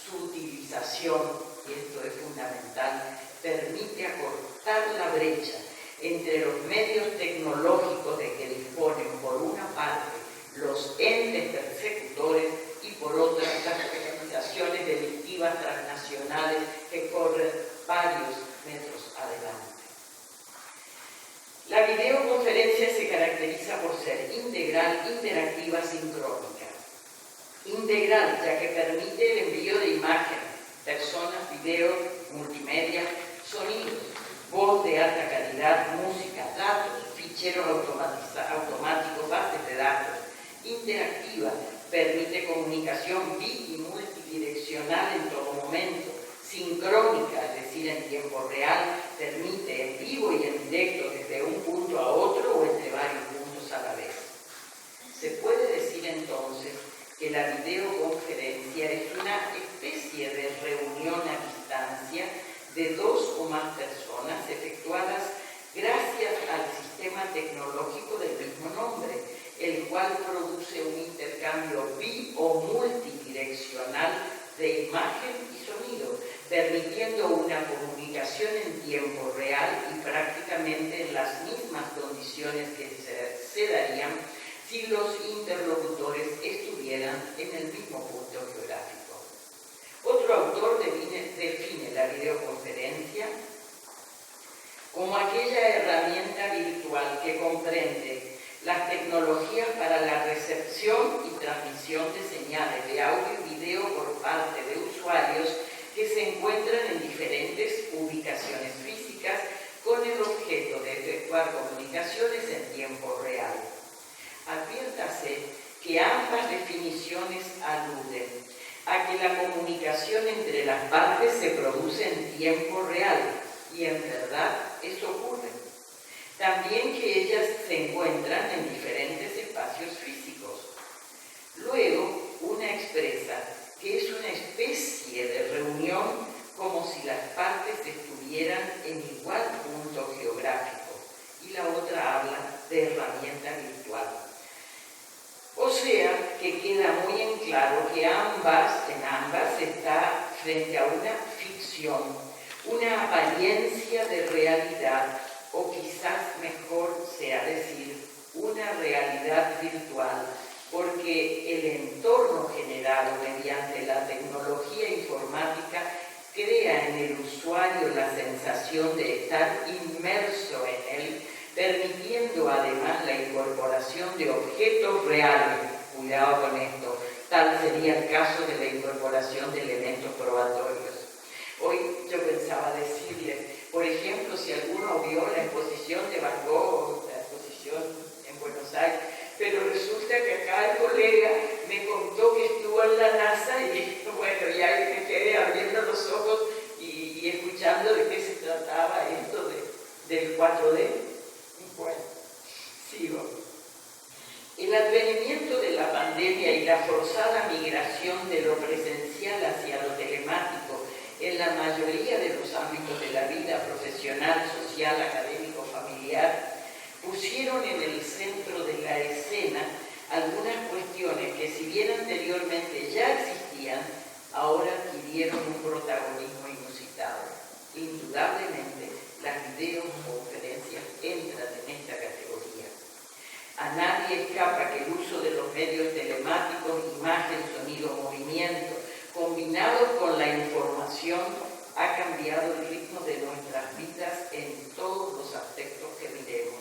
[SPEAKER 2] su utilización, y esto es fundamental, permite acortar la brecha entre los medios tecnológicos de que disponen, por una parte, los entes persecutores y por otra, las organizaciones delictivas transnacionales que corren varios metros adelante. La videoconferencia se caracteriza por ser integral, interactiva, sincrónica. Integral, ya que permite el envío de imágenes, personas, video, multimedia, sonidos, voz de alta calidad, música, datos, ficheros automáticos, bases de datos. Interactiva, permite comunicación bi y multidireccional en todo momento. Sincrónica, es decir, en tiempo real, permite en vivo y en directo desde un punto a otro o entre varios puntos a la vez. Se puede decir entonces que la videoconferencia es una especie de reunión a distancia de dos o más personas efectuadas gracias al sistema tecnológico del mismo nombre, el cual produce un intercambio bi o multidireccional de imagen y sonido, permitiendo una comunicación en tiempo real y prácticamente en las mismas condiciones que se darían si los interlocutores estuvieran en el mismo punto geográfico. Otro autor define la videoconferencia como aquella herramienta virtual que partes se produce en tiempo real, y en verdad eso ocurre. También que ellas se encuentran en diferentes espacios físicos. Luego, una expresa que es una especie de reunión como si las partes estuvieran en igual punto geográfico, y la otra habla de herramienta virtual. O sea, que queda muy en claro que en ambas está frente a una ficción, una apariencia de realidad, o quizás mejor sea decir, una realidad virtual, porque el entorno generado mediante la tecnología informática crea en el usuario la sensación de estar inmerso en él, permitiendo además la incorporación de objetos reales. Cuidado con esto, tal sería el caso de la incorporación de elementos probatorios. Hoy yo pensaba decirle, por ejemplo, si alguno vio la exposición de Van Gogh, la exposición en Buenos Aires, pero resulta que acá el colega me contó que estuvo en la NASA y bueno, ya me quedé abriendo los ojos y escuchando de qué se trataba esto del 4D. Bueno, sigo. El advenimiento de la pandemia y la forzada migración de lo presencial hacia lo telemático en la mayoría de los ámbitos de la vida profesional, social, académico, familiar, pusieron en el centro de la escena algunas cuestiones que, si bien anteriormente ya existían, ahora adquirieron un protagonismo inusitado. Indudablemente, las videoconferencias entran en esta categoría. A nadie escapa que el uso de los medios telemáticos, imagen, sonido, movimiento, combinados con la información, ha cambiado el ritmo de nuestras vidas en todos los aspectos que miremos.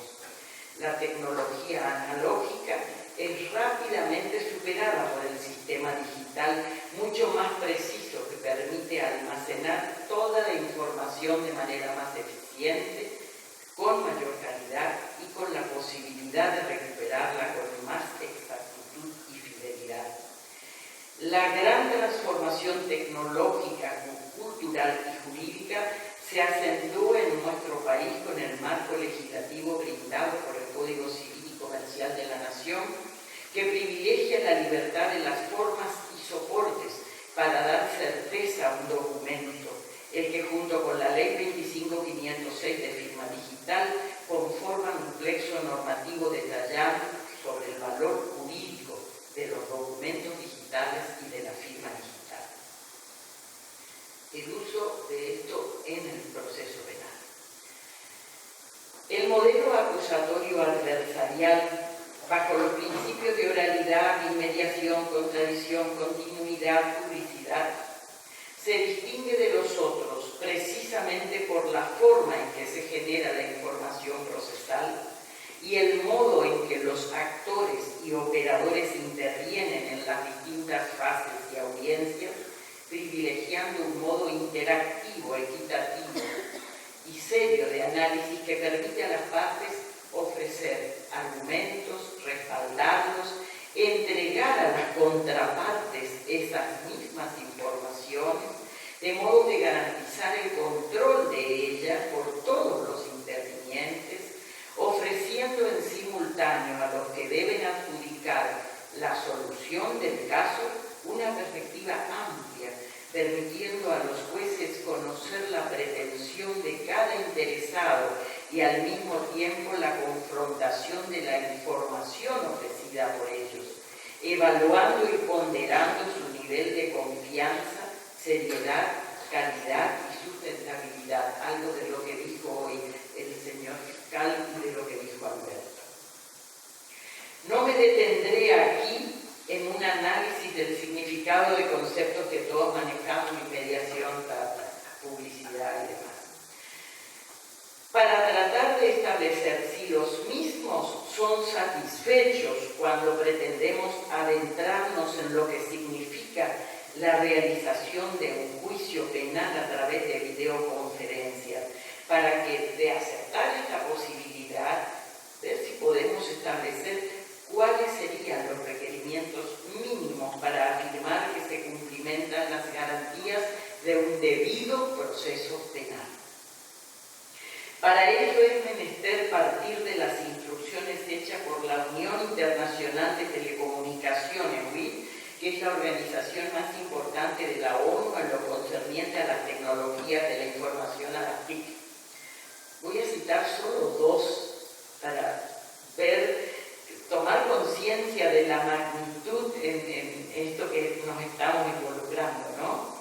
[SPEAKER 2] La tecnología analógica es rápidamente superada por el sistema digital, mucho más preciso, que permite almacenar toda la información de manera más eficiente, con mayor calidad y con la posibilidad de recuperarla con más exactitud y fidelidad. La gran transformación tecnológica, cultural y jurídica se acentúa en nuestro país con el marco legislativo brindado por el Código Civil y Comercial de la Nación, que privilegia la libertad de las formas y soportes para dar certeza a un documento, el que junto con la Ley 25.506 de firma digital conforman un plexo normativo detallado sobre el valor jurídico de los documentos digitales y de la firma digital. El uso de esto en el proceso penal. El modelo acusatorio adversarial, bajo los principios de oralidad, inmediación, contradicción, continuidad, publicidad, se distingue de los otros precisamente por la forma en que se genera la información procesal y el modo en que los actores y operadores intervienen en las distintas fases y audiencias, privilegiando un modo interactivo, equitativo y serio de análisis que permite a las partes ofrecer argumentos, respaldarlos, entregar a las contrapartes esas mismas informaciones, de modo de garantizar el control de ellas por todos los intervinientes, ofreciendo en simultáneo a los que deben adjudicar la solución del caso una perspectiva amplia, permitiendo a los jueces conocer la pretensión de cada interesado y al mismo tiempo la confrontación de la información ofrecida por ellos, evaluando y ponderando su nivel de confianza, seriedad, calidad y sustentabilidad, algo de lo que dijo hoy el señor fiscal y de lo que dijo Alberto. No me detendré aquí en un análisis del significado de conceptos que todos manejamos, mediación, publicidad y demás, para tratar de establecer si los mismos son satisfechos cuando pretendemos adentrarnos en lo que significa la realización de un juicio penal a través de videoconferencias, para que, de aceptar esta posibilidad, ver si podemos establecer cuáles serían los requerimientos mínimos para afirmar que se cumplimentan las garantías de un debido proceso penal. Para ello es menester partir de las instrucciones hechas por la Unión Internacional de Telecomunicaciones, UIT, que es la organización más importante de la ONU en lo concerniente a las tecnologías de la información a las TIC. Voy a citar solo dos para tomar conciencia de la magnitud en esto que nos estamos involucrando, ¿no?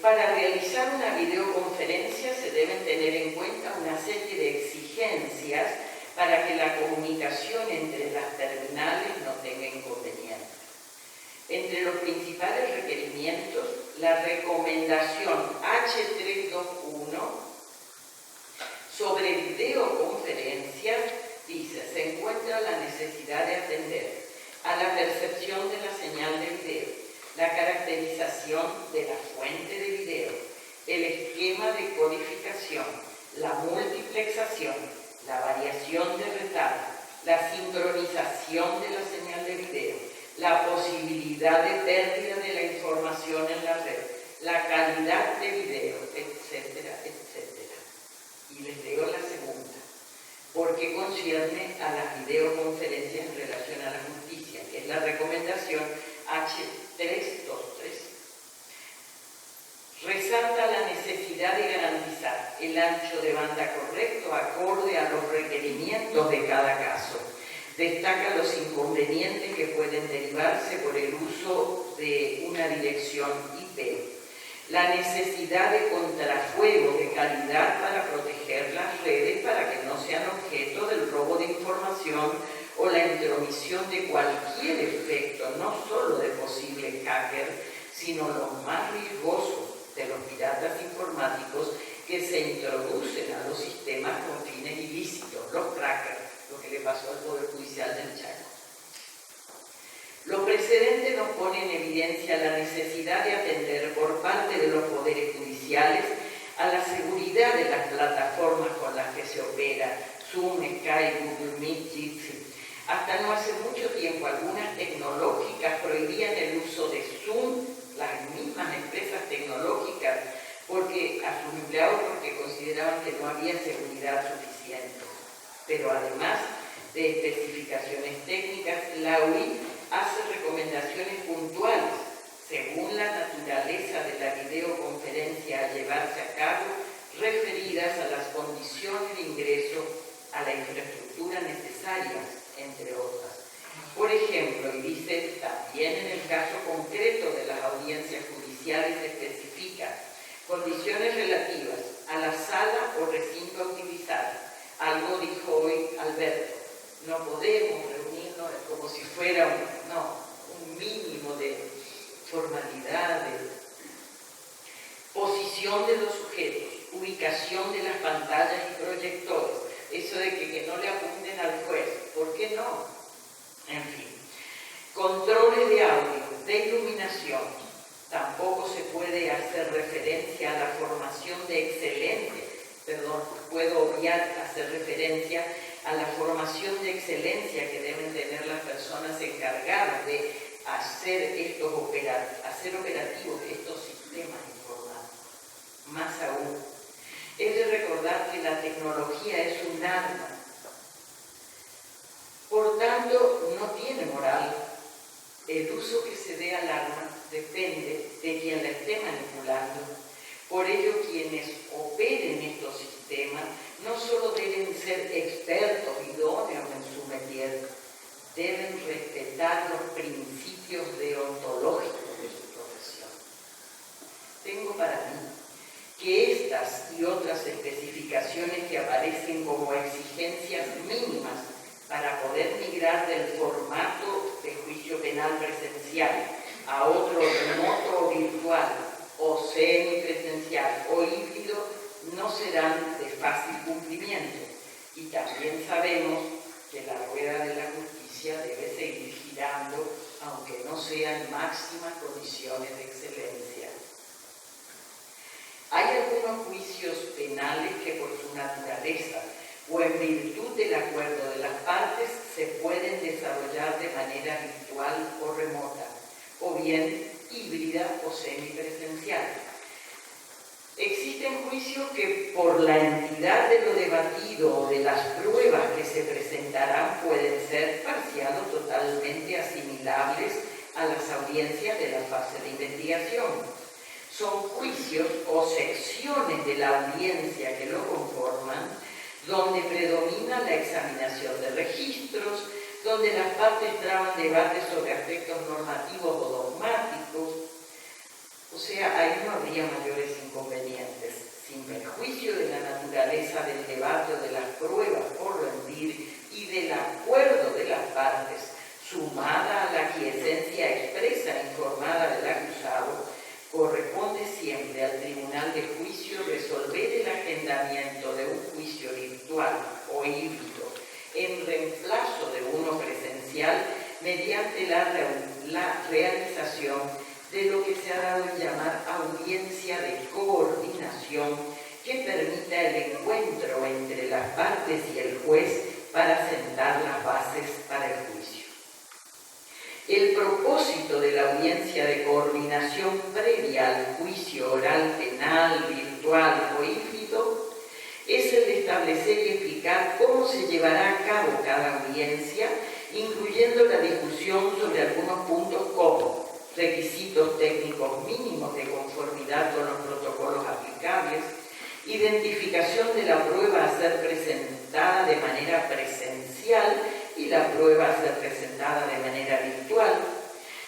[SPEAKER 2] Para realizar una videoconferencia se deben tener en cuenta una serie de exigencias para que la comunicación entre las terminales no tenga inconvenientes. Entre los principales requerimientos, la recomendación H321 sobre videoconferencias dice: se encuentra la necesidad de atender a la percepción de la señal de video, la caracterización de la fuente de video, el esquema de codificación, la multiplexación, la variación de retardo, la sincronización de la señal de video, la posibilidad de pérdida de la información en la red, la calidad de video, etcétera, etcétera. Y les leo la segunda, porque concierne a las videoconferencias en relación a la justicia, que es la recomendación H323. Resalta la necesidad de garantizar el ancho de banda correcto acorde a los requerimientos de cada caso. Destaca los inconvenientes que pueden derivarse por el uso de una dirección IP. La necesidad de contrafuego de calidad para proteger las redes para que no sean objeto del robo de información o la intromisión de cualquier efecto, no solo de posibles hackers, sino los más riesgosos de los piratas informáticos que se introducen a los sistemas con fines ilícitos, los crackers, lo que le pasó al Poder Judicial del Chaco. Lo precedente nos pone en evidencia la necesidad de atender por parte de los poderes judiciales a la seguridad de las plataformas con las que se opera, Zoom, Skype, Google Meet, Jitsi. Hasta no hace mucho tiempo algunas tecnológicas prohibían el uso de Zoom, las mismas empresas tecnológicas, porque a sus empleados porque consideraban que no había seguridad suficiente. Pero además de especificaciones técnicas, la UI hace recomendaciones puntuales según la naturaleza de la videoconferencia a llevarse a cabo, referidas a las condiciones de ingreso a la infraestructura necesarias, entre otras. Por ejemplo, y dice también en el caso concreto de las audiencias judiciales especifica condiciones relativas a la sala o recinto a utilizar. Algo dijo hoy Alberto, no podemos reunirnos como si fuera un mínimo de formalidad, de posición de los sujetos, ubicación de las pantallas y proyectores, eso de que no le apunten al juez, ¿por qué no? En fin, controles de audio, de iluminación, tampoco se puede hacer referencia a la formación de excelencia, puedo obviar hacer referencia a la formación de excelencia que deben tener las personas encargadas de hacer operativos estos sistemas informáticos. Más aún, es de recordar que la tecnología es un arma, por tanto no tiene moral. El uso que se dé al arma depende de quien la esté manipulando. Por ello, quienes operen estos sistemas no solo deben ser expertos, idóneos en su métier, deben respetar los principios deontológicos de su profesión. Tengo para mí que estas y otras especificaciones que aparecen como exigencias mínimas para poder migrar del formato de juicio penal presencial a otro remoto o virtual, o semipresencial o híbrido, no serán de fácil cumplimiento. Y también sabemos que la rueda de la justicia debe seguir girando, aunque no sean máximas condiciones de excelencia. Hay algunos juicios penales que por su naturaleza o en virtud del acuerdo de las partes se pueden desarrollar de manera virtual o remota, o bien híbrida o semipresencial. juicio que por la entidad de lo debatido o de las pruebas que se presentarán pueden ser parcial o totalmente asimilables a las audiencias de la fase de investigación. Son juicios o secciones de la audiencia que lo conforman, donde predomina la examinación de registros, donde las partes traban debates sobre aspectos normativos o dogmáticos. O sea, ahí no habría mayores inconvenientes, sin perjuicio de la naturaleza del debate o de las pruebas por rendir y del acuerdo de las partes, sumada a la quiesencia expresa e informada del acusado. Corresponde siempre al tribunal de juicio resolver el agendamiento de un juicio virtual o híbrido en reemplazo de uno presencial mediante la realización de lo que se ha dado en llamar audiencia de coordinación, que permita el encuentro entre las partes y el juez para sentar las bases para el juicio. El propósito de la audiencia de coordinación previa al juicio oral penal, virtual o híbrido es el de establecer y explicar cómo se llevará a cabo cada audiencia, incluyendo la discusión sobre algunos puntos como requisitos técnicos mínimos de conformidad con los protocolos aplicables, identificación de la prueba a ser presentada de manera presencial y la prueba a ser presentada de manera virtual,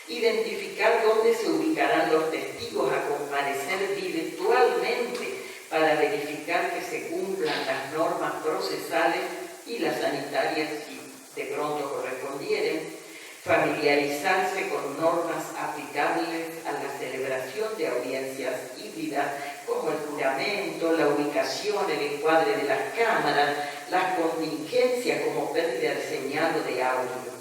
[SPEAKER 2] identificar dónde se ubicarán los testigos a comparecer virtualmente para verificar que se cumplan las normas procesales y las sanitarias si de pronto correspondieren, familiarizarse con normas aplicables a la celebración de audiencias híbridas como el juramento, la ubicación, el encuadre de las cámaras, las contingencias como pérdida de señal o de audio,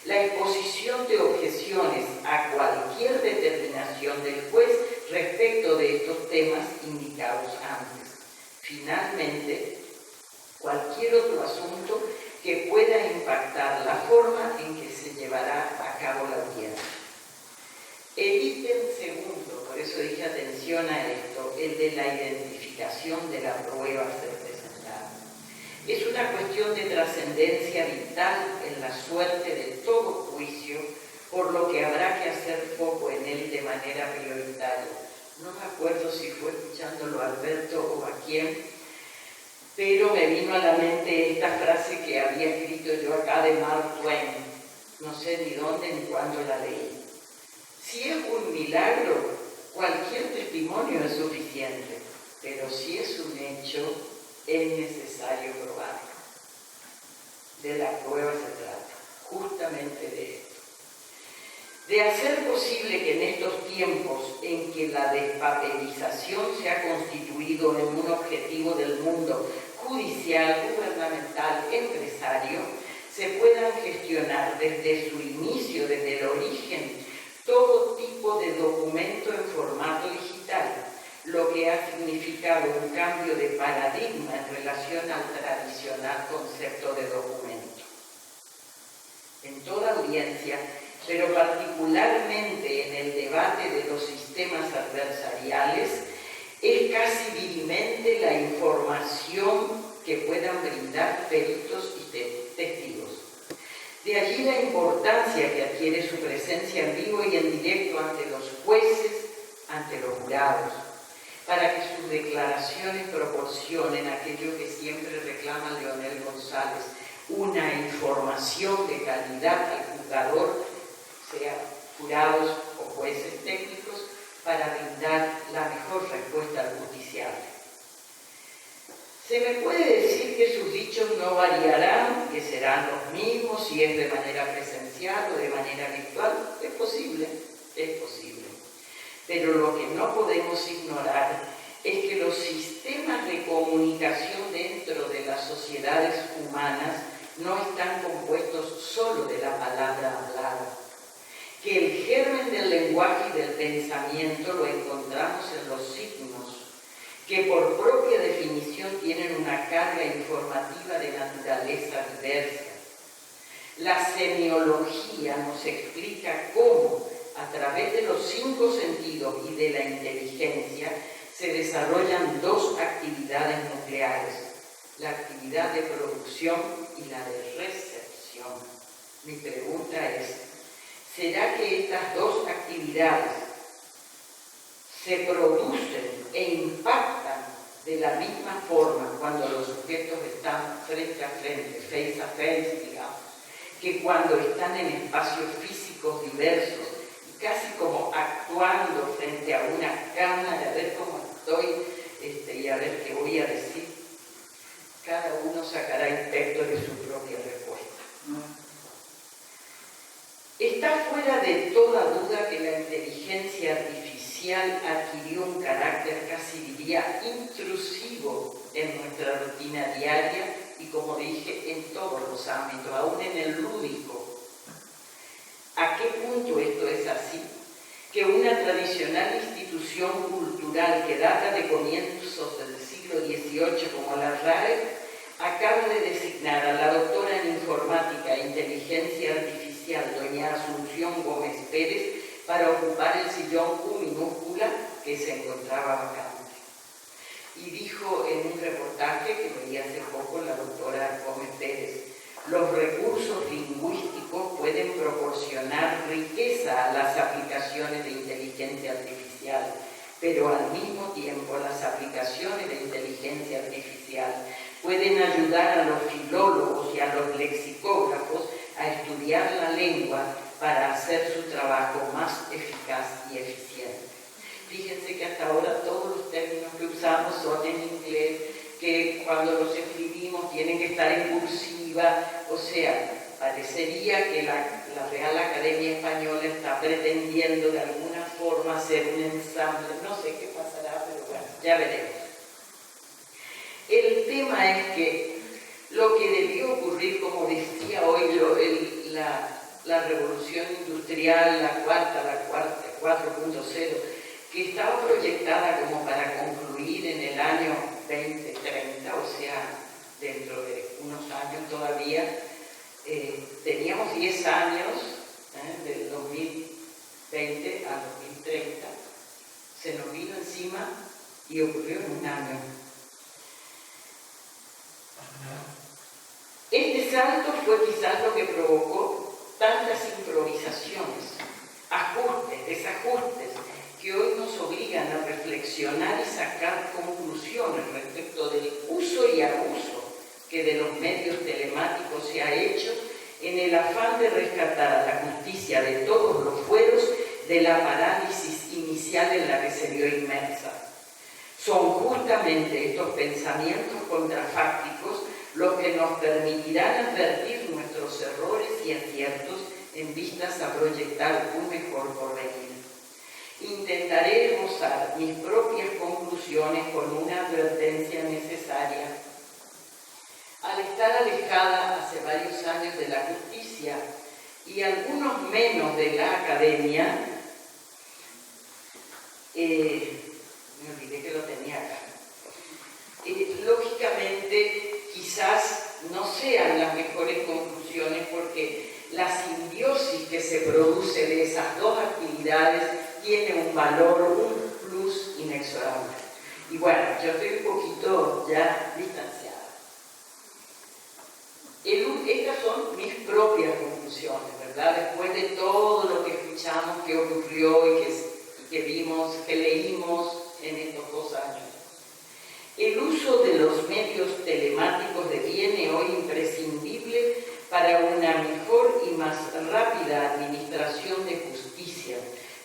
[SPEAKER 2] la exposición de objeciones a cualquier determinación del juez respecto de estos temas indicados antes. Finalmente, cualquier otro asunto que pueda impactar la forma en que se llevará a cabo la audiencia. El ítem segundo, por eso dije atención a esto, el de la identificación de la prueba a ser presentada. Es una cuestión de trascendencia vital en la suerte de todo juicio, por lo que habrá que hacer foco en él de manera prioritaria. No me acuerdo si fue escuchándolo a Alberto o a quién, pero me vino a la mente esta frase que había escrito yo acá de Mark Twain. No sé ni dónde ni cuándo la leí. Si es un milagro, cualquier testimonio es suficiente, pero si es un hecho, es necesario probarlo. De la prueba se trata, justamente de esto. De hacer posible que en estos tiempos en que la despapelización se ha constituido en un objetivo del mundo judicial, gubernamental, empresario, se puedan gestionar desde su inicio, desde el origen, todo tipo de documento en formato digital, lo que ha significado un cambio de paradigma en relación al tradicional concepto de documento. En toda audiencia, pero particularmente en el debate de los sistemas adversariales, es casi dirimente la información que puedan brindar peritos y testigos. De allí la importancia que adquiere su presencia en vivo y en directo ante los jueces, ante los jurados, para que sus declaraciones proporcionen aquello que siempre reclama Leonel González, una información de calidad al juzgador, sea jurados o jueces técnicos, para brindar la mejor respuesta al justiciable. Se me puede decir que sus dichos no variarán, que serán los mismos si es de manera presencial o de manera virtual. Es posible. Pero lo que no podemos ignorar es que los sistemas de comunicación dentro de las sociedades humanas no están compuestos solo de la palabra hablada, que el germen del lenguaje y del pensamiento lo encontramos en los signos, que por propia definición tienen una carga informativa de naturaleza diversa. La semiología nos explica cómo, a través de los 5 sentidos y de la inteligencia, se desarrollan dos actividades nucleares, la actividad de producción y la de recepción. Mi pregunta es, ¿será que estas dos actividades se producen e impactan de la misma forma cuando los sujetos están frente a frente, face a face, digamos, que cuando están en espacios físicos diversos y casi como actuando frente a una cámara, a ver cómo estoy y a ver qué voy a decir? Cada uno sacará efecto de su propia respuesta. Está fuera de toda duda que la inteligencia artificial adquirió un carácter casi diría intrusivo en nuestra rutina diaria y, como dije, en todos los ámbitos, aún en el lúdico. ¿A qué punto esto es así? Que una tradicional institución cultural que data de comienzos del siglo XVIII como la RAE acaba de designar a la doctora en informática e inteligencia artificial, doña Asunción Gómez Pérez, para ocupar el sillón Q minúscula que se encontraba vacante. Y dijo en un reportaje que veía hace poco la doctora Gómez Pérez, los recursos lingüísticos pueden proporcionar riqueza a las aplicaciones de inteligencia artificial, pero al mismo tiempo las aplicaciones de inteligencia artificial pueden ayudar a los filólogos y a los lexicógrafos a estudiar la lengua para hacer su trabajo más eficaz y eficiente. Fíjense que hasta ahora todos los términos que usamos son en inglés, que cuando los escribimos tienen que estar en cursiva, o sea, parecería que la Real Academia Española está pretendiendo de alguna forma hacer un ensamble, no sé qué pasará, pero bueno, ya veremos. El tema es que lo que debió ocurrir, como decía hoy la revolución industrial, la cuarta, 4.0, que estaba proyectada como para concluir en el año 2030, o sea, dentro de unos años todavía, teníamos 10 años, del 2020 al 2030, se nos vino encima y ocurrió en un año. Este salto fue quizás lo que provocó tantas improvisaciones, ajustes, desajustes, que hoy nos obligan a reflexionar y sacar conclusiones respecto del uso y abuso que de los medios telemáticos se ha hecho en el afán de rescatar a la justicia de todos los fueros de la parálisis inicial en la que se vio inmersa. Son justamente estos pensamientos contrafácticos los que nos permitirán advertir nuestros errores y aciertos en vistas a proyectar un mejor porvenir. Intentaré esbozar mis propias conclusiones con una advertencia necesaria. Al estar alejada hace varios años de la justicia y algunos menos de la academia, me olvidé que lo tenía acá. Lógicamente, quizás no sean las mejores conclusiones porque la simbiosis que se produce de esas dos actividades tiene un valor, un plus inexorable. Y bueno, yo estoy un poquito ya distanciada. Estas son mis propias conclusiones, ¿verdad? Después de todo lo que escuchamos, que ocurrió y que vimos, que leímos en estos 2 años. El uso de los medios telemáticos deviene hoy imprescindible para una mejor y más rápida administración de justicia,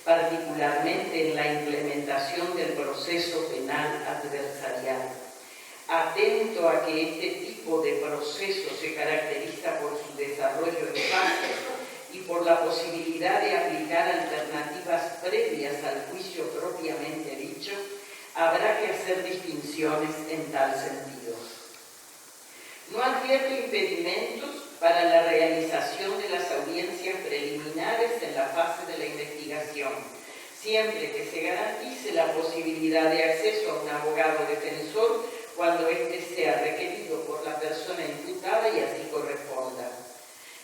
[SPEAKER 2] particularmente en la implementación del proceso penal adversarial. Atento a que este tipo de proceso se caracteriza por su desarrollo en fase y por la posibilidad de aplicar alternativas previas al juicio propiamente dicho, habrá que hacer distinciones en tal sentido. No advierto impedimentos para la realización de las audiencias preliminares en la fase de la investigación, siempre que se garantice la posibilidad de acceso a un abogado defensor cuando éste sea requerido por la persona imputada y así corresponda.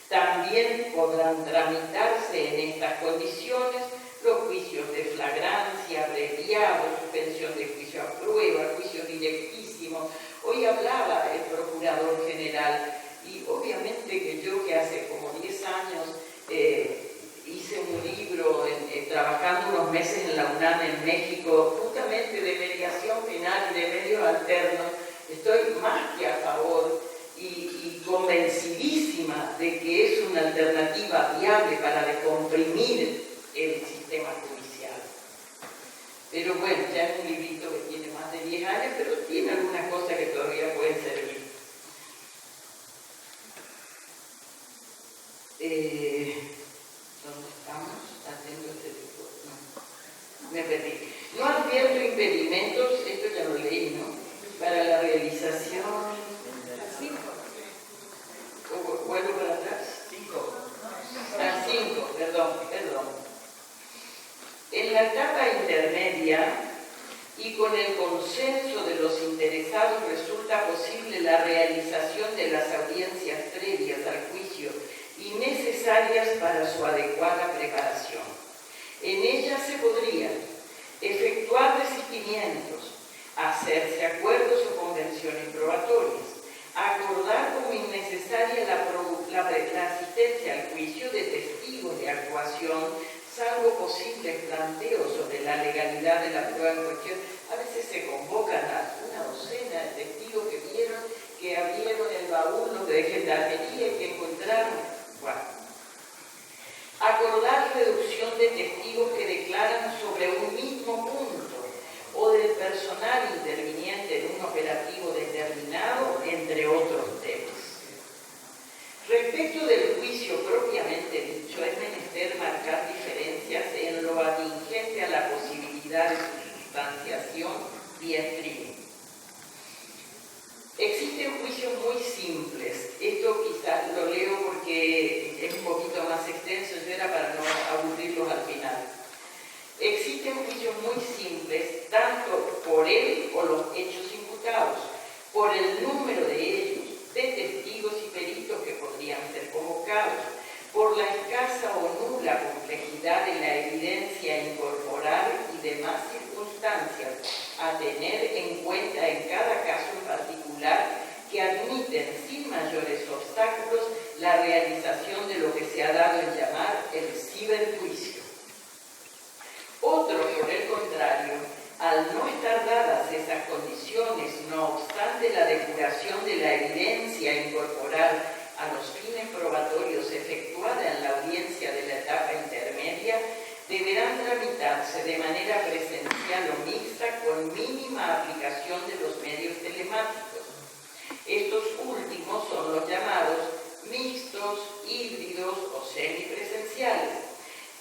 [SPEAKER 2] También podrán tramitarse en estas condiciones los juicios de flagrancia, abreviado, suspensión de juicio a prueba, expropiación penal y de medios alternos, estoy más que a favor y convencidísima de que es una alternativa viable para decomprimir el sistema judicial. Pero bueno, ya es un librito que tiene más de 10 años, pero tiene algunas cosas que todavía pueden servir. ¿Dónde estamos? Haciendo este tipo. No, me perdí. No advierto impedimentos, esto ya lo leí, ¿no? Para la realización. ¿Vuelvo para atrás? 5, perdón. En la etapa intermedia y con el consenso de los interesados resulta posible la realización de las audiencias previas al juicio y necesarias para su adecuada preparación. En ellas se podría efectuar desistimientos, hacerse acuerdos o convenciones probatorias, acordar como innecesaria la asistencia al juicio de testigos de actuación, salvo posibles planteos sobre la legalidad de la prueba en cuestión. A veces se convocan a una docena de testigos que abrieron el baúl de gendarmería y que encontraron. Bueno. Acordar reducción de testigos que declaran sobre un mismo punto o del personal interviniente en un operativo determinado, entre otros temas. Respecto del juicio propiamente dicho, es menester marcar diferencias en lo atingente a la posibilidad de su sustanciación vía streaming. Existen juicios muy simples. Esto quizás lo leo porque es un poquito más extenso, yo era para no aburrirlos al final. Existen juicios muy simples, tanto por él o los hechos imputados, por el número de ellos, de testigos y peritos que podrían ser convocados, por la escasa o nula complejidad de la evidencia a incorporar y demás circunstancias a tener en cuenta en cada caso en particular, que admiten sin mayores obstáculos la realización de lo que se ha dado en llamar el ciberjuicio. Otros, por el contrario, al no estar dadas esas condiciones, no obstante la depuración de la evidencia a incorporar a los fines probatorios efectuada en la audiencia de la etapa intermedia, deberán tramitarse de manera presencial o mixta con mínima aplicación de los medios telemáticos. Estos últimos son los llamados mixtos, híbridos o semipresenciales.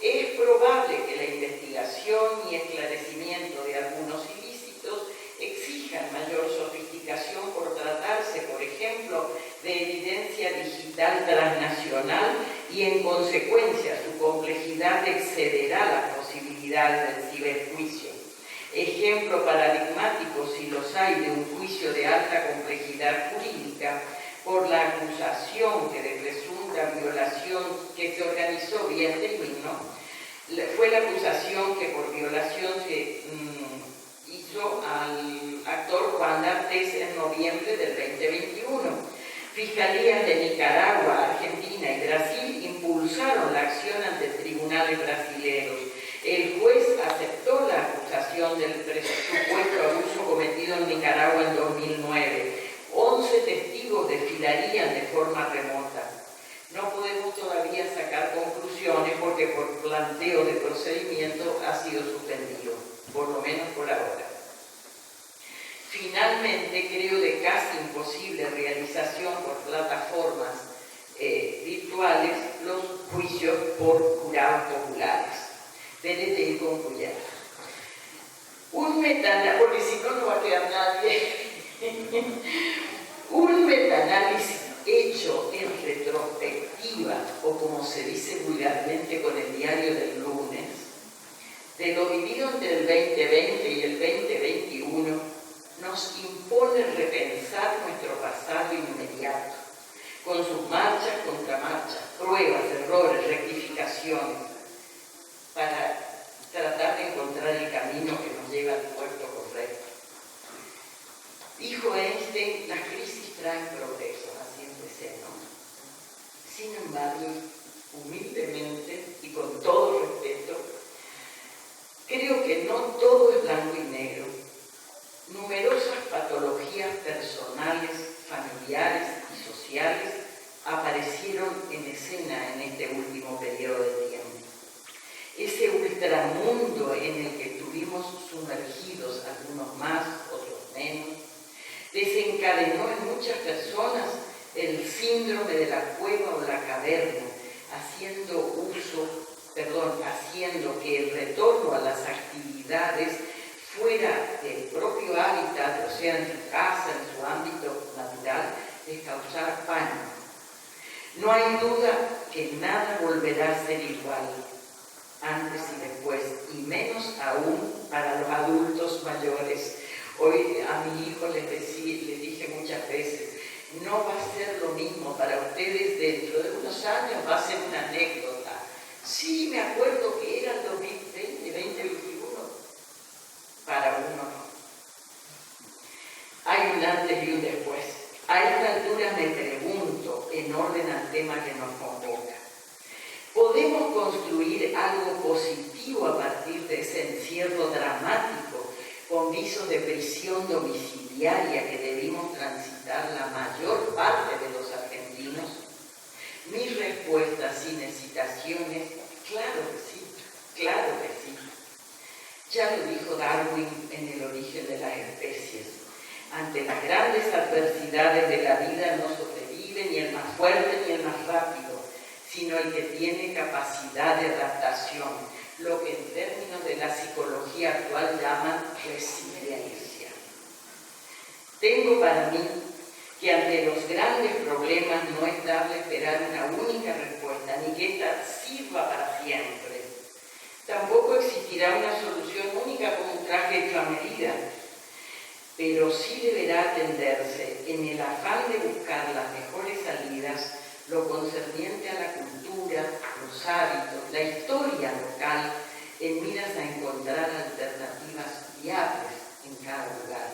[SPEAKER 2] Es probable que la investigación y esclarecimiento de algunos ilícitos exijan mayor sofisticación por tratarse, por ejemplo, de evidencia digital transnacional y en consecuencia su complejidad excederá las posibilidades del ciberjuicio. Ejemplo paradigmático, si los hay, de un juicio de alta complejidad jurídica por la acusación que de presunta violación que se organizó vía streaming, ¿no? Fue la acusación que por violación se hizo al actor Juan D'Artes en noviembre del 2021. Fiscalías de Nicaragua, Argentina y Brasil impulsaron la acción ante tribunales brasileños. El juez aceptó la acusación del presupuesto abuso cometido en Nicaragua en 2009. 11 testigos desfilarían de forma remota. No podemos todavía sacar conclusiones porque por planteo de procedimiento ha sido suspendido, por lo menos por ahora. Finalmente, creo de casi imposible realización por plataformas virtuales los juicios por jurados populares. Debe de ir concluyendo. Un metaanálisis, porque si no, no va a quedar nadie. Un metaanálisis hecho en retrospectiva, o como se dice vulgarmente con el diario del lunes, de lo vivido entre el 2020 y el 2021, nos impone repensar nuestro pasado inmediato, con sus marchas, contramarchas, pruebas, errores, rectificaciones, para tratar de encontrar el camino que nos lleva al puerto correcto. Dijo Einstein, las crisis traen progreso, así empecé, ¿no? Sin embargo, humildemente y con todo respeto, creo que no todo es blanco y negro, encadenó en muchas personas el síndrome de la cueva o la caverna, haciendo que el retorno a las actividades fuera del propio hábitat, o sea, en su casa, en su ámbito natural, les causara pánico. No hay duda que nada volverá a ser igual antes y después, y menos aún para los adultos mayores. Hoy a mi hijo le dije muchas veces, no va a ser lo mismo para ustedes dentro de unos años, va a ser una anécdota. Sí, me acuerdo que era el 2020, 2021, para uno no. Hay un antes y un después. A esta altura me pregunto, en orden al tema que nos convoca, ¿podemos construir algo positivo a partir de ese encierro dramático con visos de prisión domiciliaria que debimos transitar la mayor parte de los argentinos? Mi respuesta sin hesitaciones, claro que sí, claro que sí. Ya lo dijo Darwin en El origen de las especies. Ante las grandes adversidades de la vida no sobrevive ni el más fuerte ni el más rápido, sino el que tiene capacidad de adaptación, lo que en términos de la psicología actual llaman resiliencia. Tengo para mí que ante los grandes problemas no es darle esperar una única respuesta, ni que ésta sirva para siempre. Tampoco existirá una solución única como un traje hecho a medida, pero sí deberá atenderse en el afán de buscar las mejores salidas lo concerniente a la cultura, los hábitos, la historia local, en miras a encontrar alternativas viables en cada lugar.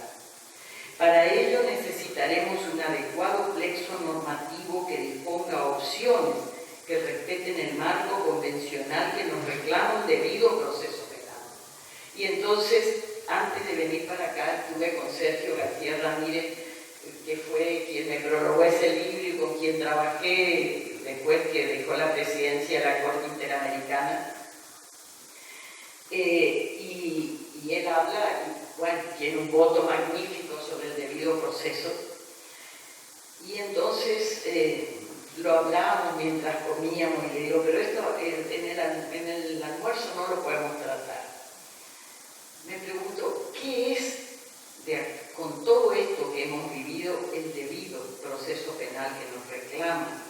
[SPEAKER 2] Para ello necesitaremos un adecuado plexo normativo que disponga opciones que respeten el marco convencional que nos reclama un debido proceso penal. Y entonces, antes de venir para acá, estuve con Sergio García Ramírez, que fue quien me prologó ese libro y con quien trabajé después que dejó la presidencia de la Corte Interamericana. Y él habla, bueno, tiene un voto magnífico sobre el debido proceso. Y entonces lo hablábamos mientras comíamos y le digo, pero esto en el almuerzo no lo podemos tratar. Me pregunto, ¿qué es, con todo esto que hemos vivido, el debido proceso penal que nos reclama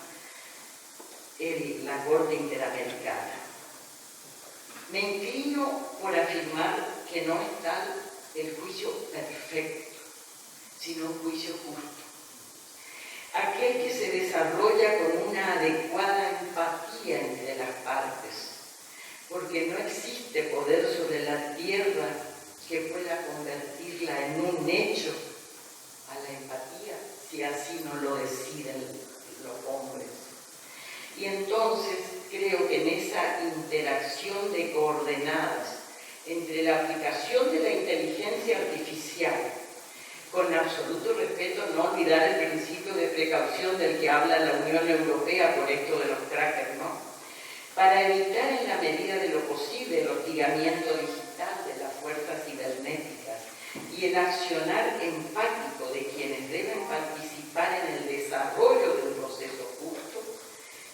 [SPEAKER 2] la Corte Interamericana? Me inclino por afirmar que no es tal el juicio perfecto, sino un juicio justo. Aquel que se desarrolla con una adecuada empatía entre las partes, porque no existe poder sobre la tierra que pueda convertirla en un hecho a la empatía, si así no lo deciden los hombres. Y entonces creo que en esa interacción de coordenadas entre la aplicación de la inteligencia artificial, con absoluto respeto, no olvidar el principio de precaución del que habla la Unión Europea por esto de los crackers, ¿no? Para evitar en la medida de lo posible el hostigamiento digital de las fuerzas cibernéticas y el accionar empático de quienes deben participar en el desarrollo de un proceso justo,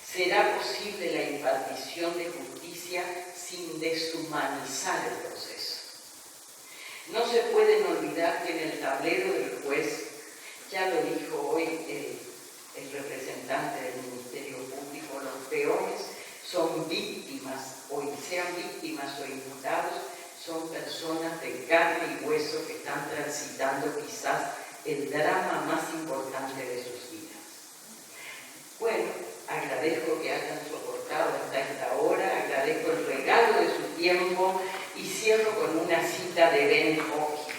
[SPEAKER 2] será posible la impartición de justicia sin deshumanizar el proceso. No se pueden olvidar que en el tablero del juez, ya lo dijo hoy el representante del Ministerio Público, los peones son víctimas, o sean víctimas o imputados, son personas de carne y hueso que están transitando quizás el drama más importante de sus vidas. Bueno, agradezco que hayan soportado hasta esta hora, agradezco el regalo de su tiempo y cierro con una cita de Ben Hockey.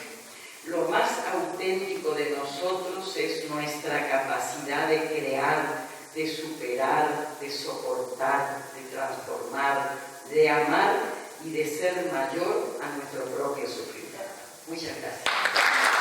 [SPEAKER 2] Lo más auténtico de nosotros es nuestra capacidad de crear, de superar, de soportar, de transformar, de amar y de ser mayor a nuestro propio sufrimiento. Muchas gracias.